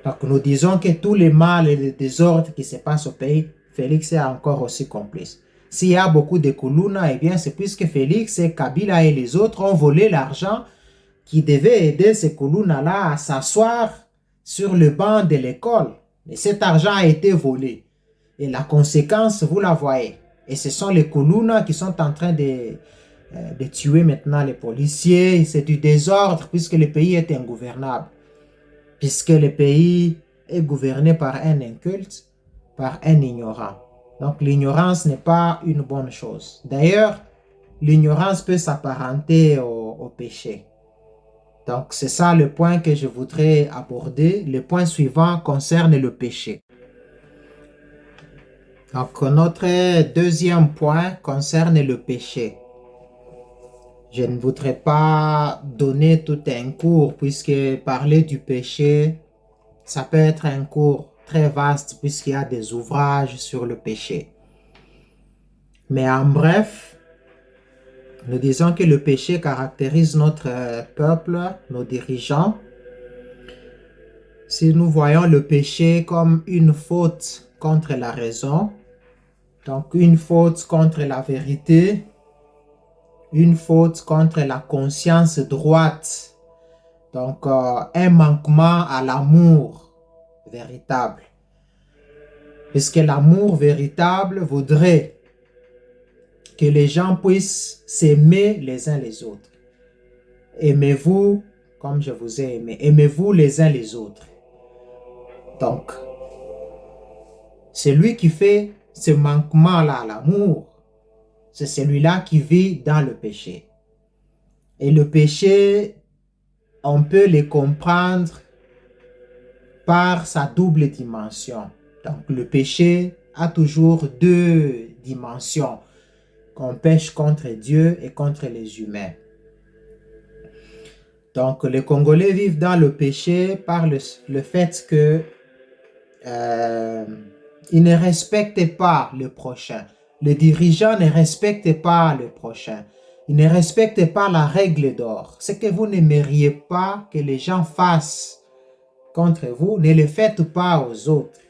Donc nous disons que tous les mal et les désordres qui se passent au pays, Félix est encore aussi complice. S'il y a beaucoup de Kuluna, eh bien c'est puisque Félix et Kabila et les autres ont volé l'argent qui devait aider ces Kuluna-là à s'asseoir sur le banc de l'école. Et cet argent a été volé. Et la conséquence, vous la voyez. Et ce sont les Kuluna qui sont en train de tuer maintenant les policiers. C'est du désordre puisque le pays est ingouvernable. Puisque le pays est gouverné par un inculte, par un ignorant. Donc l'ignorance n'est pas une bonne chose. D'ailleurs, l'ignorance peut s'apparenter au péché. Donc c'est ça le point que je voudrais aborder. Le point suivant concerne le péché. Donc notre deuxième point concerne le péché. Je ne voudrais pas donner tout un cours puisque parler du péché, ça peut être un cours très vaste puisqu'il y a des ouvrages sur le péché. Mais en bref, nous disons que le péché caractérise notre peuple, nos dirigeants. Si nous voyons le péché comme une faute contre la raison, donc une faute contre la vérité, une faute contre la conscience droite, donc un manquement à l'amour véritable. Puisque l'amour véritable voudrait que les gens puissent s'aimer les uns les autres. Aimez-vous comme je vous ai aimé. Aimez-vous les uns les autres. Donc, celui qui fait ce manquement-là à l'amour, c'est celui-là qui vit dans le péché. Et le péché, on peut le comprendre par sa double dimension. Donc le péché a toujours deux dimensions. Qu'on pêche contre Dieu et contre les humains. Donc les Congolais vivent dans le péché par le fait que il ne respecte pas le prochain. Le dirigeant ne respecte pas le prochain. Il ne respecte pas la règle d'or. Ce que vous n'aimeriez pas que les gens fassent contre vous, ne le faites pas aux autres.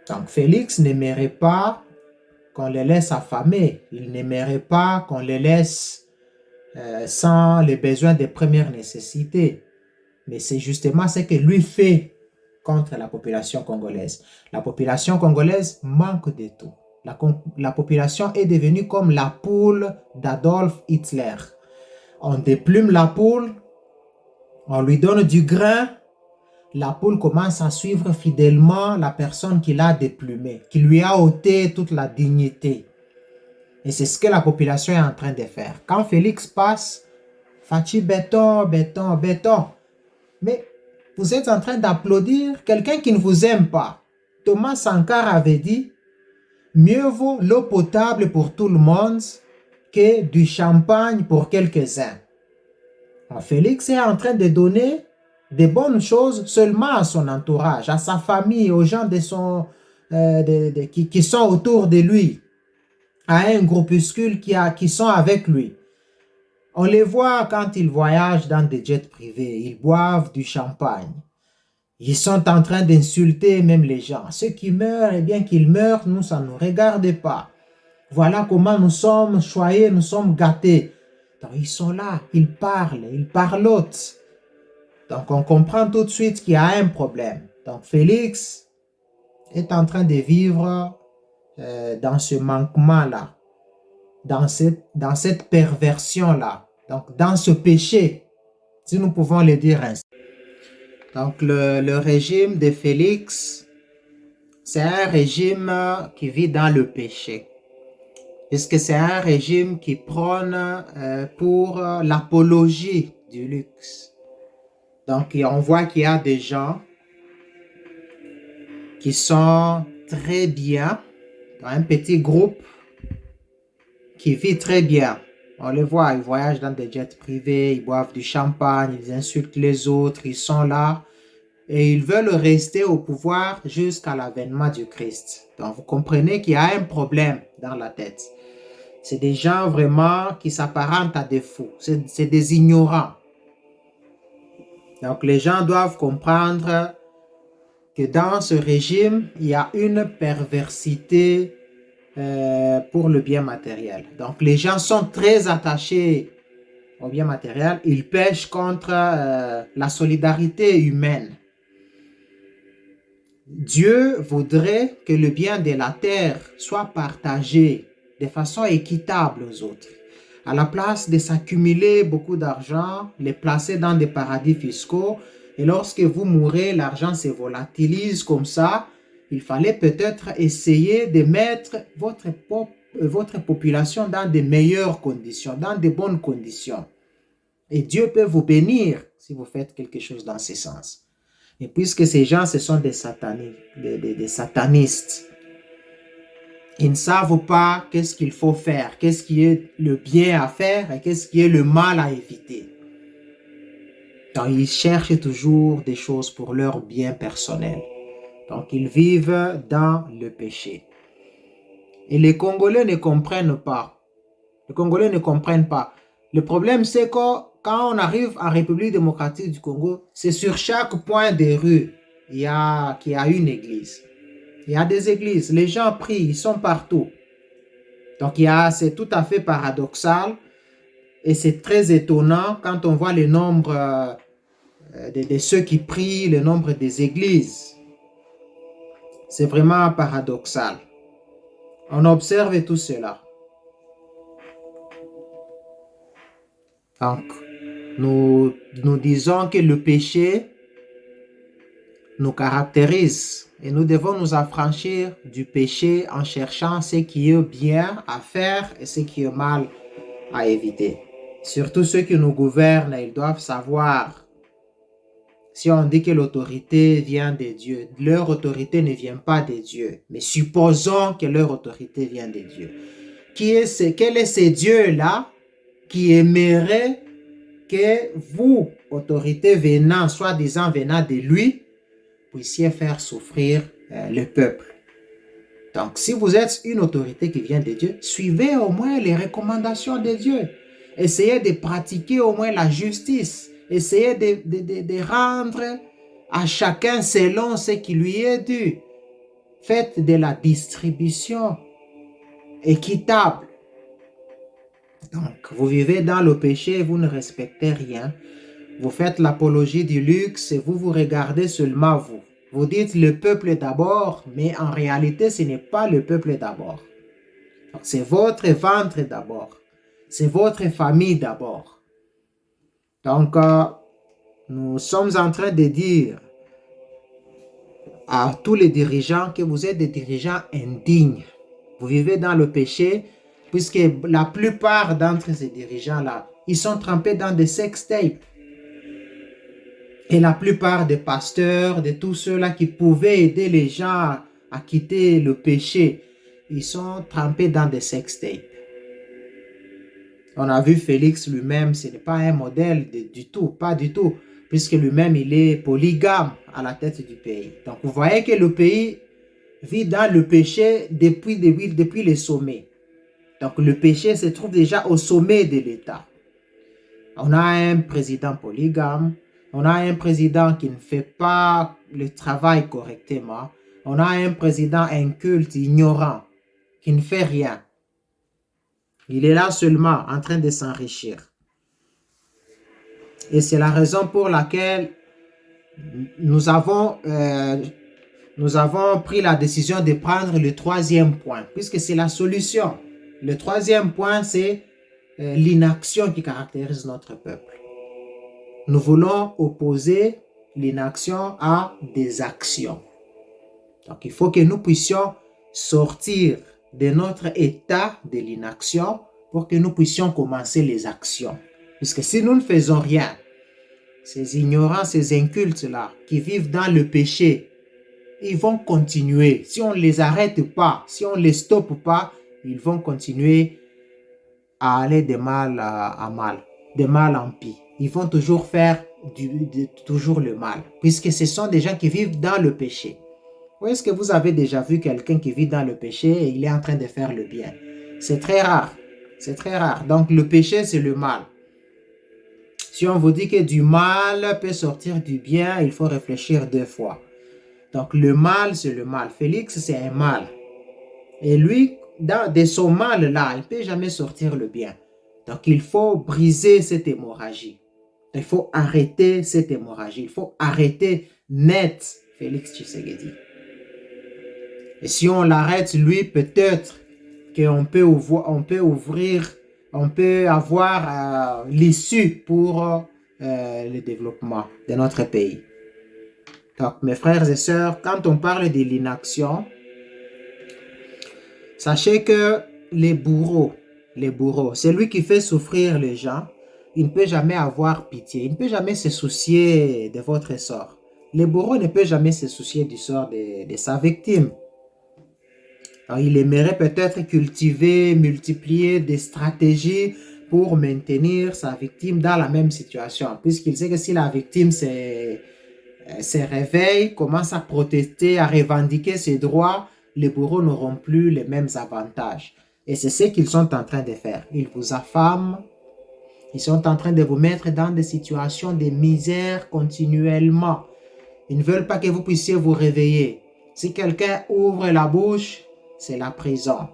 Donc Félix n'aimerait pas qu'on les laisse affamés. Il n'aimerait pas qu'on les laisse sans les besoins de première nécessité. Mais c'est justement ce que lui fait contre la population congolaise. La population congolaise manque de tout. La population est devenue comme la poule d'Adolf Hitler. On déplume la poule, on lui donne du grain, la poule commence à suivre fidèlement la personne qui l'a déplumée, qui lui a ôté toute la dignité. Et c'est ce que la population est en train de faire. Quand Félix passe, Fachi béton, béton, béton. Mais vous êtes en train d'applaudir quelqu'un qui ne vous aime pas. Thomas Sankara avait dit, mieux vaut l'eau potable pour tout le monde que du champagne pour quelques-uns. Félix est en train de donner des bonnes choses seulement à son entourage, à sa famille, aux gens qui sont autour de lui, à un groupuscule qui sont avec lui. On les voit quand ils voyagent dans des jets privés, ils boivent du champagne. Ils sont en train d'insulter même les gens. Ceux qui meurent, eh bien qu'ils meurent, nous, ça ne nous regarde pas. Voilà comment nous sommes choyés, nous sommes gâtés. Donc, ils sont là, ils parlotent. Donc, on comprend tout de suite qu'il y a un problème. Donc, Félix est en train de vivre dans ce manquement-là, dans cette perversion-là, donc dans ce péché, si nous pouvons le dire ainsi. Donc, le régime de Félix, c'est un régime qui vit dans le péché, puisque c'est un régime qui prône pour l'apologie du luxe. Donc, on voit qu'il y a des gens qui sont très bien, dans un petit groupe qui vit très bien. On les voit, ils voyagent dans des jets privés, ils boivent du champagne, ils insultent les autres, ils sont là et ils veulent rester au pouvoir jusqu'à l'avènement du Christ. Donc, vous comprenez qu'il y a un problème dans la tête. C'est des gens vraiment qui s'apparentent à des fous, c'est des ignorants. Donc, les gens doivent comprendre que dans ce régime, il y a une perversité pour le bien matériel. Donc, les gens sont très attachés au bien matériel. Ils pêchent contre la solidarité humaine. Dieu voudrait que le bien de la terre soit partagé de façon équitable aux autres. À la place de s'accumuler beaucoup d'argent, les placer dans des paradis fiscaux, et lorsque vous mourrez, l'argent se volatilise comme ça, il fallait peut-être essayer de mettre votre population dans de meilleures conditions, dans de bonnes conditions. Et Dieu peut vous bénir si vous faites quelque chose dans ce sens. Et puisque ces gens, ce sont des satanistes, ils ne savent pas qu'est-ce qu'il faut faire, qu'est-ce qui est le bien à faire et qu'est-ce qui est le mal à éviter. Donc, ils cherchent toujours des choses pour leur bien personnel. Donc, ils vivent dans le péché. Et les Congolais ne comprennent pas. Les Congolais ne comprennent pas. Le problème, c'est que quand on arrive en République démocratique du Congo, c'est sur chaque point de rue qu'il y a une église. Il y a des églises, les gens prient, ils sont partout. Donc, c'est tout à fait paradoxal et c'est très étonnant quand on voit le nombre de ceux qui prient, le nombre des églises. C'est vraiment paradoxal. On observe tout cela. Donc, nous disons que le péché nous caractérise et nous devons nous affranchir du péché en cherchant ce qui est bien à faire et ce qui est mal à éviter. Surtout ceux qui nous gouvernent, ils doivent savoir, si on dit que l'autorité vient de Dieu, leur autorité ne vient pas de Dieu, mais supposons que leur autorité vient de Dieu. Quel est ce Dieu-là qui aimerait que vous, autorité soi-disant venant de lui, puissiez faire souffrir le peuple. Donc, si vous êtes une autorité qui vient de Dieu, suivez au moins les recommandations de Dieu. Essayez de pratiquer au moins la justice. Essayez de rendre à chacun selon ce qui lui est dû. Faites de la distribution équitable. Donc, vous vivez dans le péché, vous ne respectez rien. Vous faites l'apologie du luxe et vous regardez seulement vous. Vous dites le peuple d'abord, mais en réalité, ce n'est pas le peuple d'abord. C'est votre ventre d'abord. C'est votre famille d'abord. Donc, nous sommes en train de dire à tous les dirigeants que vous êtes des dirigeants indignes. Vous vivez dans le péché, puisque la plupart d'entre ces dirigeants-là, ils sont trempés dans des sextapes. Et la plupart des pasteurs, de tous ceux-là qui pouvaient aider les gens à quitter le péché, ils sont trempés dans des sextapes. On a vu Félix lui-même, ce n'est pas un modèle du tout, pas du tout, puisque lui-même, il est polygame à la tête du pays. Donc, vous voyez que le pays vit dans le péché depuis les sommets. Donc, le péché se trouve déjà au sommet de l'État. On a un président polygame, on a un président qui ne fait pas le travail correctement, on a un président inculte, ignorant, qui ne fait rien. Il est là seulement en train de s'enrichir. Et c'est la raison pour laquelle nous avons pris la décision de prendre le troisième point, puisque c'est la solution. Le troisième point, c'est l'inaction qui caractérise notre peuple. Nous voulons opposer l'inaction à des actions. Donc, il faut que nous puissions sortir de notre état de l'inaction pour que nous puissions commencer les actions. Puisque si nous ne faisons rien, ces ignorants, ces incultes-là, qui vivent dans le péché, ils vont continuer. Si on ne les arrête pas, si on ne les stoppe pas, ils vont continuer à aller de mal à mal, de mal en pis. Ils vont toujours faire toujours le mal, puisque ce sont des gens qui vivent dans le péché. Ou est-ce que vous avez déjà vu quelqu'un qui vit dans le péché et il est en train de faire le bien? C'est très rare. C'est très rare. Donc, le péché, c'est le mal. Si on vous dit que du mal peut sortir du bien, il faut réfléchir 2 fois. Donc, le mal, c'est le mal. Félix, c'est un mal. Et lui, de son mal-là, il ne peut jamais sortir le bien. Donc, il faut briser cette hémorragie. Il faut arrêter cette hémorragie. Il faut arrêter net Félix Tshisekedi. Et si on l'arrête, lui, peut-être qu'on peut avoir l'issue pour le développement de notre pays. Donc, mes frères et sœurs, quand on parle de l'inaction, sachez que les bourreaux, celui qui fait souffrir les gens, il ne peut jamais avoir pitié, il ne peut jamais se soucier de votre sort. Le bourreau ne peut jamais se soucier du sort de sa victime. Alors, il aimerait peut-être cultiver, multiplier des stratégies pour maintenir sa victime dans la même situation, puisqu'il sait que si la victime se réveille, commence à protester, à revendiquer ses droits, les bourreaux n'auront plus les mêmes avantages. Et c'est ce qu'ils sont en train de faire. Ils vous affament, ils sont en train de vous mettre dans des situations de misère continuellement. Ils ne veulent pas que vous puissiez vous réveiller. Si quelqu'un ouvre la bouche, c'est la prison.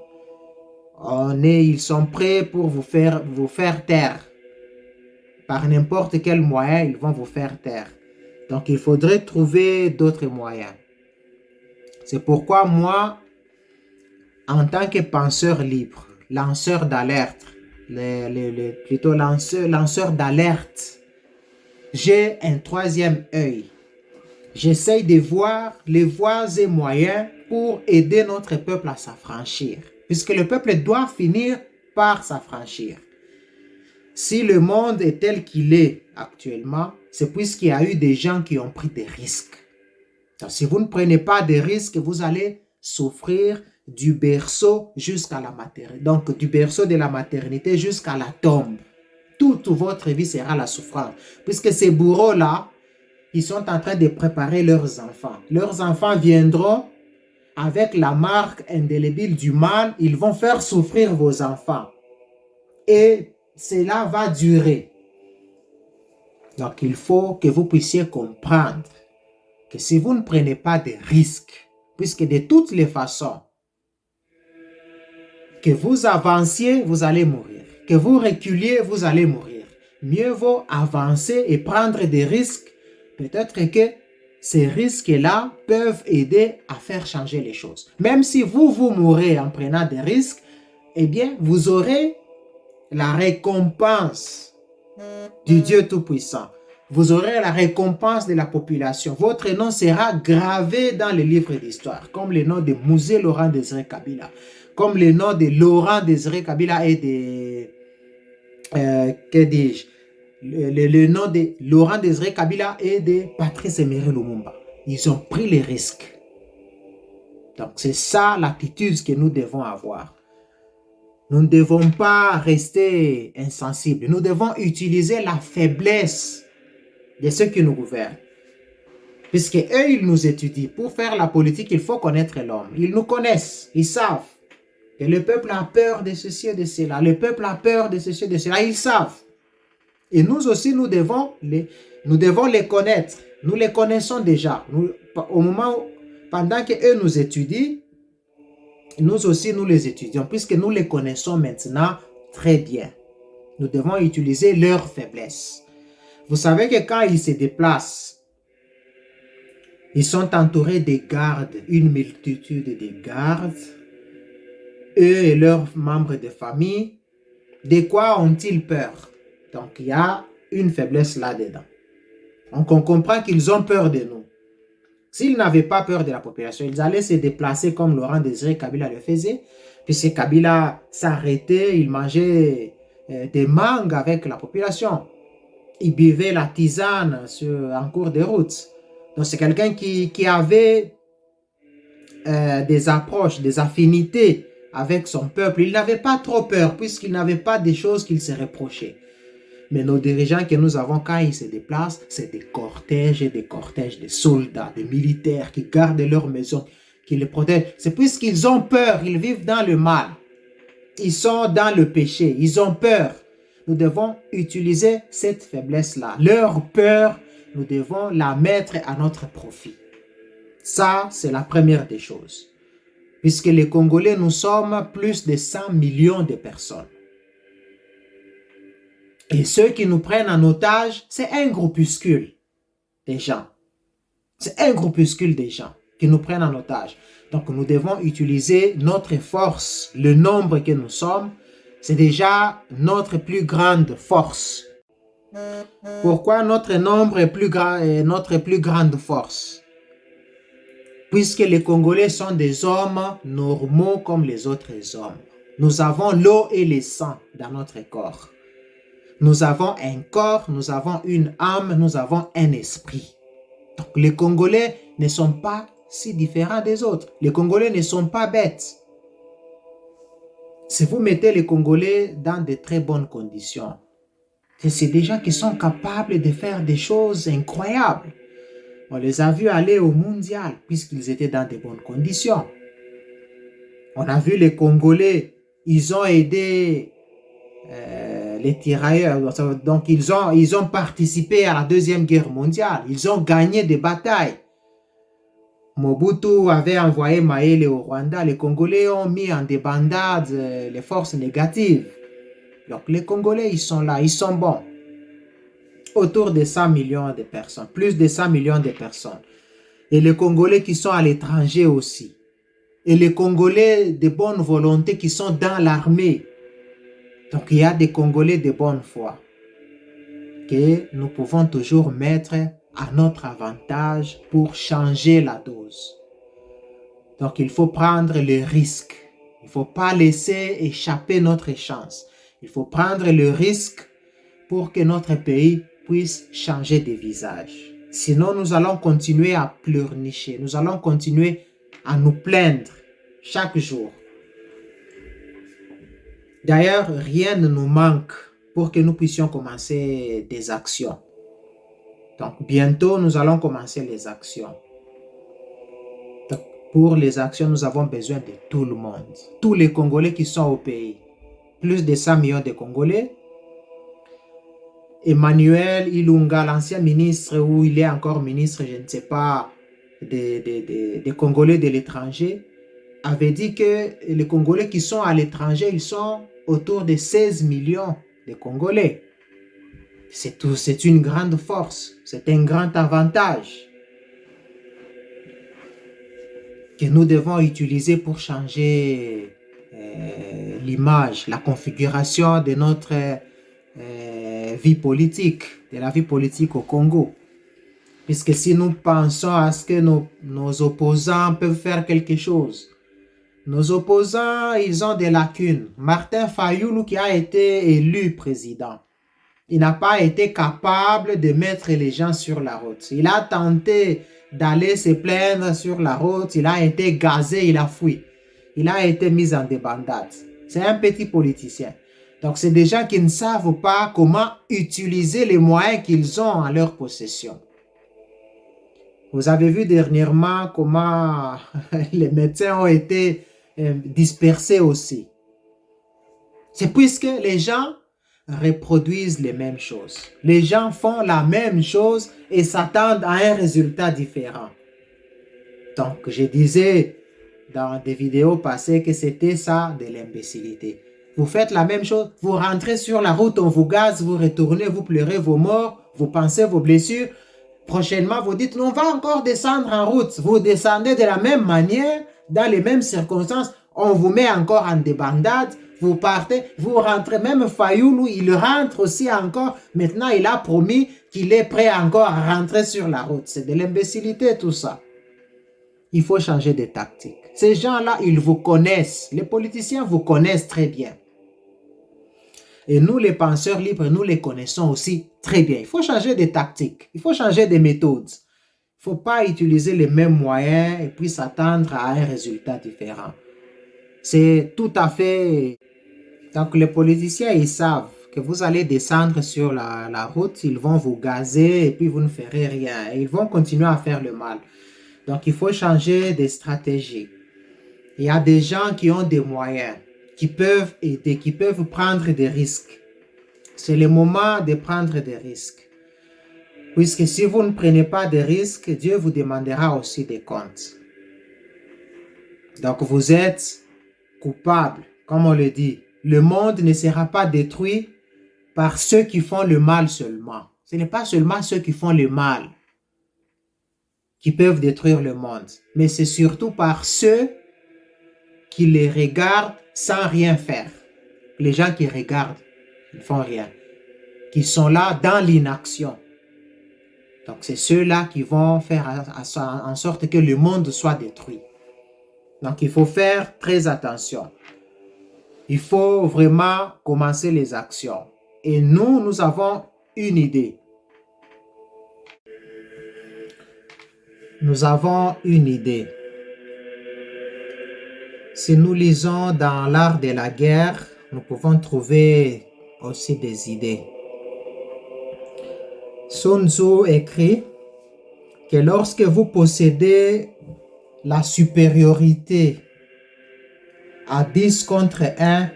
Ils sont prêts pour vous faire taire. Par n'importe quel moyen, ils vont vous faire taire. Donc, il faudrait trouver d'autres moyens. C'est pourquoi moi, en tant que penseur libre, lanceur d'alerte, plutôt lanceur d'alerte, j'ai un troisième œil. J'essaye de voir les voies et moyens pour aider notre peuple à s'affranchir, puisque le peuple doit finir par s'affranchir. Si le monde est tel qu'il est actuellement, c'est puisqu'il y a eu des gens qui ont pris des risques. Donc, si vous ne prenez pas de risques, vous allez souffrir du berceau jusqu'à la maternité. Donc, du berceau de la maternité jusqu'à la tombe. Toute votre vie sera la souffrance. Puisque ces bourreaux-là, ils sont en train de préparer leurs enfants. Leurs enfants viendront avec la marque indélébile du mal. Ils vont faire souffrir vos enfants. Et cela va durer. Donc, il faut que vous puissiez comprendre que si vous ne prenez pas de risques, puisque de toutes les façons, que vous avanciez, vous allez mourir. Que vous reculiez, vous allez mourir. Mieux vaut avancer et prendre des risques. Peut-être que ces risques-là peuvent aider à faire changer les choses. Même si vous mourrez en prenant des risques, eh bien, vous aurez la récompense du Dieu Tout-Puissant. Vous aurez la récompense de la population. Votre nom sera gravé dans le livre d'histoire, comme le nom de Mouzé Laurent Désiré Kabila, comme le nom de Laurent Désiré Kabila et de... que dis-je? Le nom de Laurent Désiré Kabila et de Patrice Emery Lumumba. Ils ont pris les risques. Donc, c'est ça l'attitude que nous devons avoir. Nous ne devons pas rester insensibles. Nous devons utiliser la faiblesse de ceux qui nous gouvernent. Puisque eux, ils nous étudient. Pour faire la politique, il faut connaître l'homme. Ils nous connaissent. Ils savent que le peuple a peur de ceci et de cela. Le peuple a peur de ceci et de cela. Ils savent. Et nous aussi, nous devons les connaître. Nous les connaissons déjà. Pendant qu'eux nous étudient, nous aussi, nous les étudions, puisque nous les connaissons maintenant très bien. Nous devons utiliser leurs faiblesses. Vous savez que quand ils se déplacent, ils sont entourés de gardes, une multitude de gardes. Eux et leurs membres de famille, de quoi ont-ils peur? Donc, il y a une faiblesse là-dedans. Donc, on comprend qu'ils ont peur de nous. S'ils n'avaient pas peur de la population, ils allaient se déplacer comme Laurent Désiré Kabila le faisait, puisque Kabila s'arrêtait, il mangeait des mangues avec la population. Il buvait la tisane en cours de route. Donc, c'est quelqu'un qui avait des approches, des affinités avec son peuple. Il n'avait pas trop peur, puisqu'il n'avait pas des choses qu'il se reprochait. Mais nos dirigeants que nous avons, quand ils se déplacent, c'est des cortèges de soldats, de militaires qui gardent leur maison, qui les protègent. C'est puisqu'ils ont peur, ils vivent dans le mal. Ils sont dans le péché, ils ont peur. Nous devons utiliser cette faiblesse-là. Leur peur, nous devons la mettre à notre profit. Ça, c'est la première des choses. Puisque les Congolais, nous sommes plus de 100 millions de personnes. Et ceux qui nous prennent en otage, c'est un groupuscule des gens. C'est un groupuscule des gens qui nous prennent en otage. Donc, nous devons utiliser notre force. Le nombre que nous sommes, c'est déjà notre plus grande force. Pourquoi notre nombre est plus grand et notre plus grande force? Puisque les Congolais sont des hommes normaux comme les autres hommes. Nous avons l'eau et le sang dans notre corps. Nous avons un corps, nous avons une âme, nous avons un esprit. Donc les Congolais ne sont pas si différents des autres. Les Congolais ne sont pas bêtes. Si vous mettez les Congolais dans de très bonnes conditions, c'est des gens qui sont capables de faire des choses incroyables. On les a vus aller au mondial puisqu'ils étaient dans de bonnes conditions. On a vu les Congolais, ils ont aidé les tirailleurs. Donc ils ont participé à la Deuxième Guerre mondiale. Ils ont gagné des batailles. Mobutu avait envoyé Maïle au Rwanda. Les Congolais ont mis en débandade les forces négatives. Donc les Congolais, ils sont là, ils sont bons. Autour de 100 millions de personnes, plus de 100 millions de personnes. Et les Congolais qui sont à l'étranger aussi. Et les Congolais de bonne volonté qui sont dans l'armée. Donc il y a des Congolais de bonne foi que nous pouvons toujours mettre à notre avantage pour changer la dose. Donc il faut prendre le risque. Il ne faut pas laisser échapper notre chance. Il faut prendre le risque pour que notre pays puisse changer de visage. Sinon, nous allons continuer à pleurnicher. Nous allons continuer à nous plaindre chaque jour. D'ailleurs, rien ne nous manque pour que nous puissions commencer des actions. Donc, bientôt, nous allons commencer les actions. Donc, pour les actions, nous avons besoin de tout le monde. Tous les Congolais qui sont au pays. Plus de 100 millions de Congolais. Emmanuel Ilunga, l'ancien ministre, ou il est encore ministre, je ne sais pas, des Congolais de l'étranger, avait dit que les Congolais qui sont à l'étranger, ils sont autour de 16 millions de Congolais. C'est une grande force, c'est un grand avantage que nous devons utiliser pour changer l'image, la configuration de notre vie politique, de la vie politique au Congo. Puisque si nous pensons à ce que nos opposants peuvent faire quelque chose, nos opposants, ils ont des lacunes. Martin Fayoulou, qui a été élu président, il n'a pas été capable de mettre les gens sur la route. Il a tenté d'aller se plaindre sur la route, il a été gazé, il a fui. Il a été mis en débandade. C'est un petit politicien. Donc, c'est des gens qui ne savent pas comment utiliser les moyens qu'ils ont en leur possession. Vous avez vu dernièrement comment les médecins ont été dispersés aussi. C'est puisque les gens reproduisent les mêmes choses. Les gens font la même chose et s'attendent à un résultat différent. Donc, je disais dans des vidéos passées que c'était ça de l'imbécilité. Vous faites la même chose, vous rentrez sur la route, on vous gaze, vous retournez, vous pleurez vos morts, vous pensez vos blessures. Prochainement, vous dites, on va encore descendre en route. Vous descendez de la même manière, dans les mêmes circonstances, on vous met encore en débandade, vous partez, vous rentrez, même Fayoulou, il rentre aussi encore. Maintenant, il a promis qu'il est prêt encore à rentrer sur la route. C'est de l'imbécilité tout ça. Il faut changer de tactique. Ces gens-là, ils vous connaissent. Les politiciens vous connaissent très bien. Et nous, les penseurs libres, nous les connaissons aussi très bien. Il faut changer de tactique. Il faut changer de méthode. Il ne faut pas utiliser les mêmes moyens et puis s'attendre à un résultat différent. C'est tout à fait... Donc, les politiciens, ils savent que vous allez descendre sur la route, ils vont vous gazer et puis vous ne ferez rien. Et ils vont continuer à faire le mal. Donc, il faut changer de stratégie. Il y a des gens qui ont des moyens, qui peuvent aider, qui peuvent prendre des risques. C'est le moment de prendre des risques. Puisque si vous ne prenez pas de risques, Dieu vous demandera aussi des comptes. Donc, vous êtes coupable, comme on le dit. Le monde ne sera pas détruit par ceux qui font le mal seulement. Ce n'est pas seulement ceux qui font le mal qui peuvent détruire le monde, mais c'est surtout par ceux qui les regardent sans rien faire. Les gens qui regardent, ils ne font rien, qui sont là dans l'inaction. Donc c'est ceux-là qui vont faire en sorte que le monde soit détruit. Donc il faut faire très attention. Il faut vraiment commencer les actions. Et nous avons une idée. Nous avons une idée. Si nous lisons dans l'art de la guerre, nous pouvons trouver aussi des idées. Sun Tzu écrit que lorsque vous possédez la supériorité à 10 contre 1,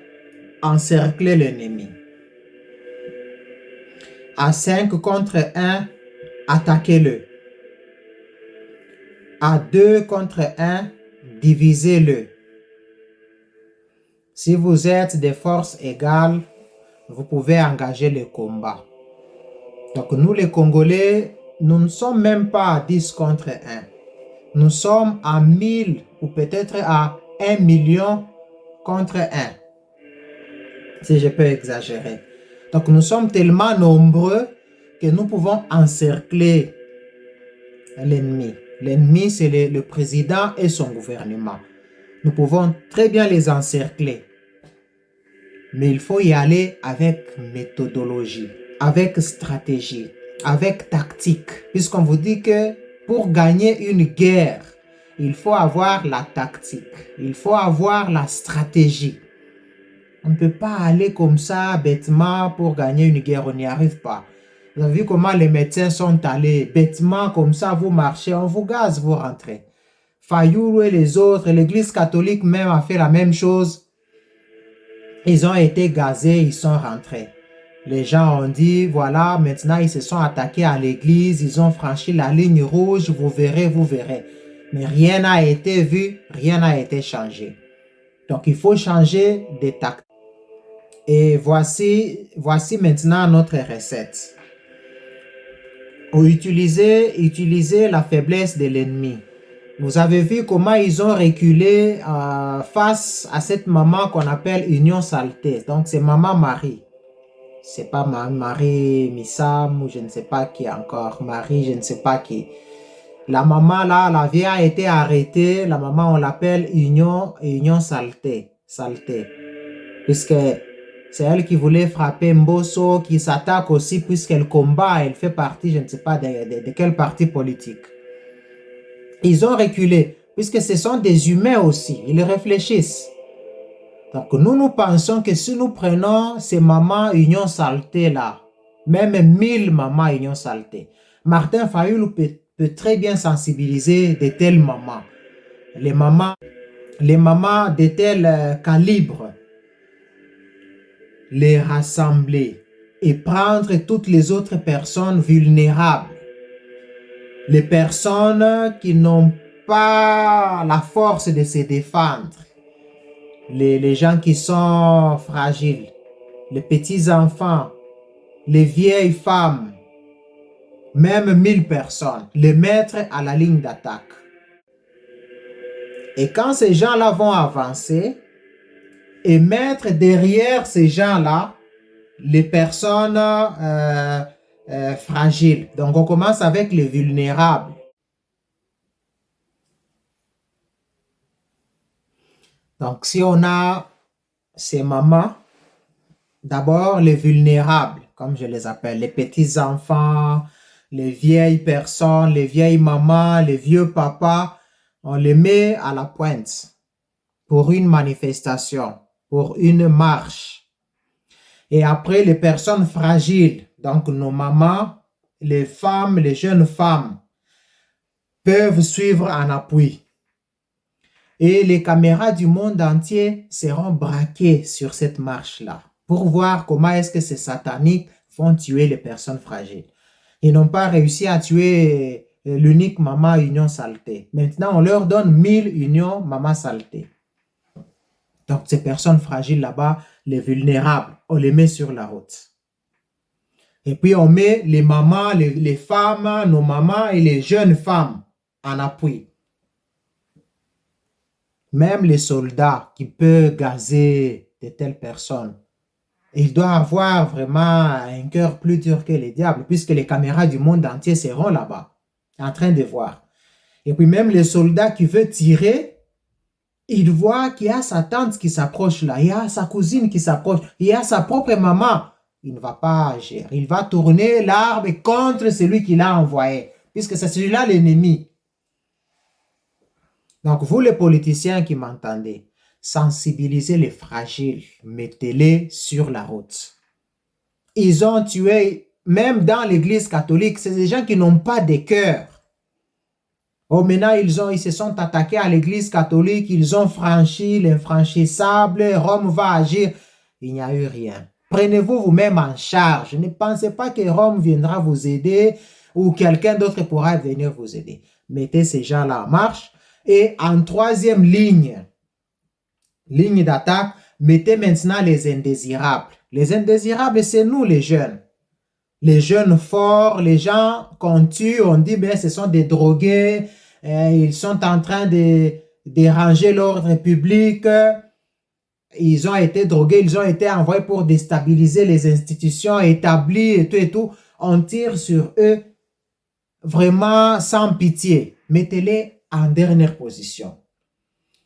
encerclez l'ennemi. À 5 contre 1, attaquez-le. À 2 contre 1, divisez-le. Si vous êtes de forces égales, vous pouvez engager le combat. Donc nous les Congolais, nous ne sommes même pas à 10 contre 1. Nous sommes à 1000 ou peut-être à 1 million contre 1. Si je peux exagérer. Donc nous sommes tellement nombreux que nous pouvons encercler l'ennemi. L'ennemi, c'est le président et son gouvernement. Nous pouvons très bien les encercler. Mais il faut y aller avec méthodologie, avec stratégie, avec tactique. Puisqu'on vous dit que pour gagner une guerre, il faut avoir la tactique. Il faut avoir la stratégie. On ne peut pas aller comme ça bêtement pour gagner une guerre. On n'y arrive pas. Vous avez vu comment les médecins sont allés bêtement comme ça, vous marchez, on vous gaze, vous rentrez. Fayoulou et les autres, l'église catholique même a fait la même chose. Ils ont été gazés, ils sont rentrés. Les gens ont dit, voilà, maintenant ils se sont attaqués à l'église, ils ont franchi la ligne rouge, vous verrez, vous verrez. Mais rien n'a été vu, rien n'a été changé. Donc il faut changer des tactiques. Et voici maintenant notre recette. Utiliser la faiblesse de l'ennemi. Vous avez vu comment ils ont reculé face à cette maman qu'on appelle Union Saleté. Donc c'est maman Marie. C'est pas Marie Missam ou je ne sais pas qui encore. Marie, je ne sais pas qui. La maman là, la vieille a été arrêtée. La maman, on l'appelle Union Saleté. Puisque c'est elle qui voulait frapper Mbosso, qui s'attaque aussi puisqu'elle combat. Elle fait partie, je ne sais pas de quel parti politique. Ils ont reculé, puisque ce sont des humains aussi. Ils réfléchissent. Donc, nous pensons que si nous prenons ces mamans Union Saleté là, même 1000 mamans Union Saleté, Martin Fayoulou peut très bien sensibiliser de telles mamans. Les mamans de tel calibre, les rassembler et prendre toutes les autres personnes vulnérables. Les personnes qui n'ont pas la force de se défendre. Les gens qui sont fragiles, les petits enfants, les vieilles femmes, même 1000 personnes, les mettre à la ligne d'attaque. Et quand ces gens-là vont avancer et mettre derrière ces gens-là les personnes fragiles. Donc on commence avec les vulnérables. Donc si on a ces mamans, d'abord les vulnérables, comme je les appelle, les petits enfants, les vieilles personnes, les vieilles mamans, les vieux papas, on les met à la pointe pour une manifestation, pour une marche. Et après, les personnes fragiles, donc nos mamans, les femmes, les jeunes femmes, peuvent suivre en appui. Et les caméras du monde entier seront braquées sur cette marche-là pour voir comment est-ce que ces sataniques vont tuer les personnes fragiles. Ils n'ont pas réussi à tuer l'unique maman Union Saleté. Maintenant, on leur donne 1000 unions maman Saleté. Donc, ces personnes fragiles là-bas, les vulnérables, on les met sur la route. Et puis, on met les mamans, les femmes, nos mamans et les jeunes femmes en appui. Même les soldats qui peuvent gazer de telles personnes, il doit avoir vraiment un cœur plus dur que les diables, puisque les caméras du monde entier seront là-bas, en train de voir. Et puis même les soldats qui veulent tirer, il voit qu'il y a sa tante qui s'approche là, il y a sa cousine qui s'approche, il y a sa propre maman. Il ne va pas agir. Il va tourner l'arme contre celui qui l'a envoyé, puisque c'est celui-là l'ennemi. Donc vous les politiciens qui m'entendez, sensibilisez les fragiles, mettez-les sur la route. Ils ont tué, même dans l'église catholique, c'est des gens qui n'ont pas de cœur. Oh, maintenant, ils se sont attaqués à l'église catholique, ils ont franchi l'infranchissable, Rome va agir. Il n'y a eu rien. Prenez-vous vous-même en charge. Ne pensez pas que Rome viendra vous aider ou quelqu'un d'autre pourra venir vous aider. Mettez ces gens-là en marche. Et en troisième ligne d'attaque, mettez maintenant les indésirables. Les indésirables, c'est nous les jeunes. Les jeunes forts, les gens qu'on tue, on dit, ben, ce sont des drogués, ils sont en train de déranger l'ordre public, ils ont été drogués, ils ont été envoyés pour déstabiliser les institutions établies et tout. On tire sur eux vraiment sans pitié. Mettez-les en dernière position.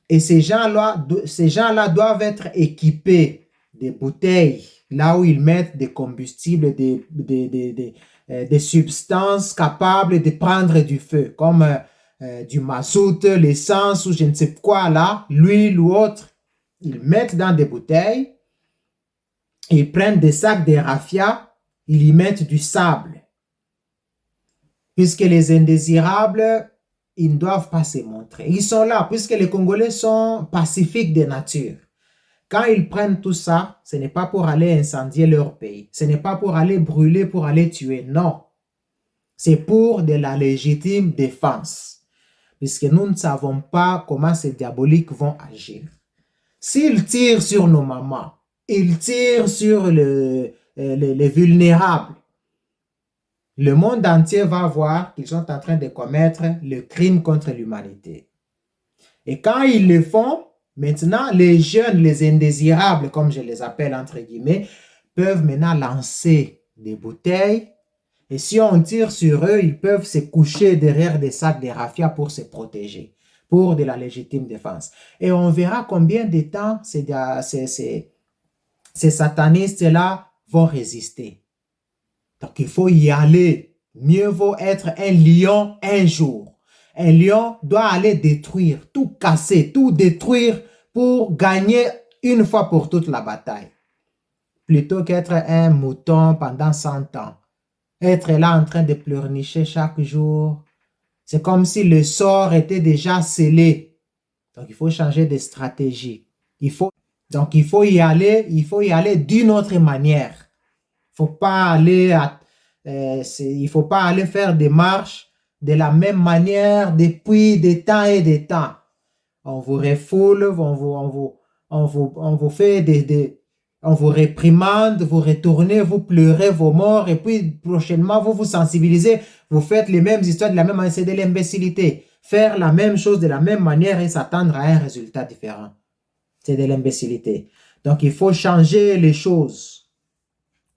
Et ces gens-là doivent être équipés de bouteilles, là où ils mettent des combustibles, des substances capables de prendre du feu, comme du mazout, l'essence ou je ne sais quoi là, l'huile ou autre. Ils mettent dans des bouteilles, ils prennent des sacs de raffia, ils y mettent du sable. puisque les indésirables, ils ne doivent pas se montrer. Ils sont là, puisque les Congolais sont pacifiques de nature. Quand ils prennent tout ça, ce n'est pas pour aller incendier leur pays. Ce n'est pas pour aller brûler, pour aller tuer. Non. C'est pour de la légitime défense. Puisque nous ne savons pas comment ces diaboliques vont agir. S'ils tirent sur nos mamans, ils tirent sur les vulnérables, le monde entier va voir qu'ils sont en train de commettre le crime contre l'humanité. Et quand ils le font, maintenant, les jeunes, les indésirables, comme je les appelle entre guillemets, peuvent maintenant lancer des bouteilles. Et si on tire sur eux, ils peuvent se coucher derrière des sacs de raffia pour se protéger, pour de la légitime défense. Et on verra combien de temps ces satanistes-là vont résister. Donc, il faut y aller. Mieux vaut être un lion un jour. Un lion doit aller détruire, tout casser, tout détruire pour gagner une fois pour toute la bataille. Plutôt qu'être un mouton pendant 100 ans. Être là en train de pleurnicher chaque jour. C'est comme si le sort était déjà scellé. Donc, il faut changer de stratégie. Donc, il faut y aller d'une autre manière. Il ne faut pas aller faire des marches de la même manière depuis des temps et des temps. On vous refoule, on vous fait on vous réprimande, vous retournez, vous pleurez vos morts et puis prochainement vous vous sensibilisez, vous faites les mêmes histoires de la même manière, c'est de l'imbécilité. Faire la même chose de la même manière et s'attendre à un résultat différent. C'est de l'imbécilité. Donc il faut changer les choses.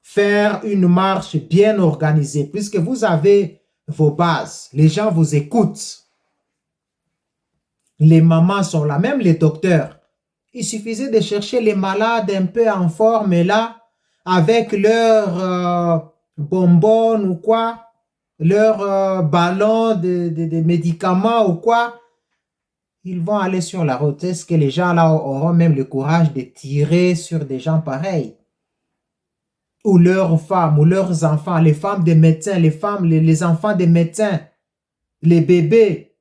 Faire une marche bien organisée, puisque vous avez vos bases. Les gens vous écoutent. Les mamans sont là, même les docteurs. Il suffisait de chercher les malades un peu en forme et là, avec leur bonbonne ou quoi, leur ballon de médicaments ou quoi, ils vont aller sur la route. Est-ce que les gens là auront même le courage de tirer sur des gens pareils? Ou leurs femmes, ou leurs enfants, les femmes des médecins, les enfants des médecins, les bébés,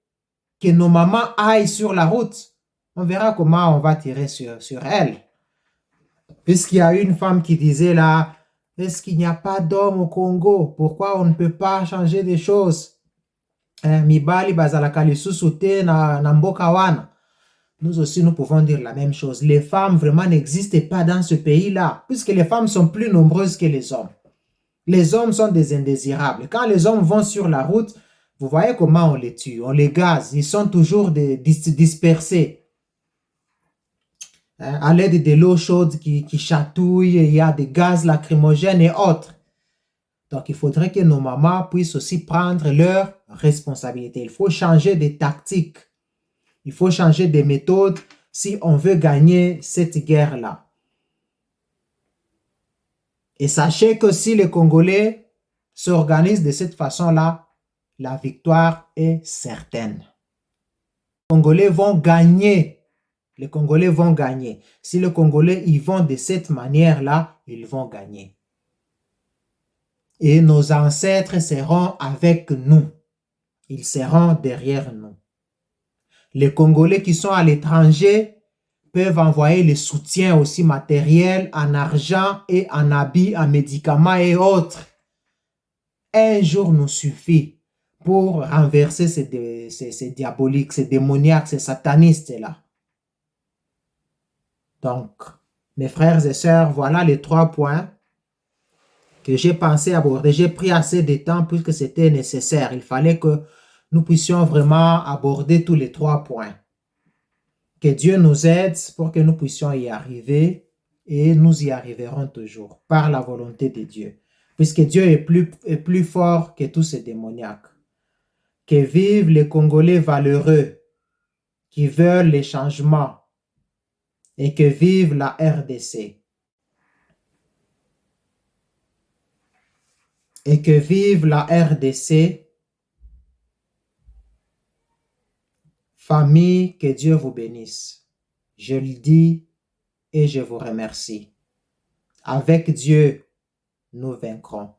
que nos mamans aillent sur la route. On verra comment on va tirer sur elles. Puisqu'il y a une femme qui disait là, est-ce qu'il n'y a pas d'hommes au Congo? Pourquoi on ne peut pas changer des choses? Mibali bazalaka lisusu te na mboka wana. Nous aussi, nous pouvons dire la même chose. Les femmes vraiment n'existent pas dans ce pays-là, puisque les femmes sont plus nombreuses que les hommes. Les hommes sont des indésirables. Quand les hommes vont sur la route, vous voyez comment on les tue, on les gaze. Ils sont toujours dispersés. À l'aide de l'eau chaude qui chatouille, il y a des gaz lacrymogènes et autres. Donc, il faudrait que nos mamans puissent aussi prendre leurs responsabilités. Il faut changer de tactique. Il faut changer de méthode si on veut gagner cette guerre-là. Et sachez que si les Congolais s'organisent de cette façon-là, la victoire est certaine. Les Congolais vont gagner. Les Congolais vont gagner. Si les Congolais y vont de cette manière-là, ils vont gagner. Et nos ancêtres seront avec nous. Ils seront derrière nous. Les Congolais qui sont à l'étranger peuvent envoyer le soutien aussi matériel, en argent et en habits, en médicaments et autres. Un jour nous suffit pour renverser ces diaboliques, ces démoniaques, ces satanistes-là. Donc, mes frères et sœurs, voilà les 3 points que j'ai pensé aborder. J'ai pris assez de temps puisque c'était nécessaire. Il fallait que nous puissions vraiment aborder tous les 3 points. Que Dieu nous aide pour que nous puissions y arriver et nous y arriverons toujours par la volonté de Dieu. Puisque Dieu est plus fort que tous ces démoniaques. Que vivent les Congolais valeureux qui veulent les changements et que vive la RDC. Et que vive la RDC. Famille, que Dieu vous bénisse. Je le dis et je vous remercie. Avec Dieu, nous vaincrons.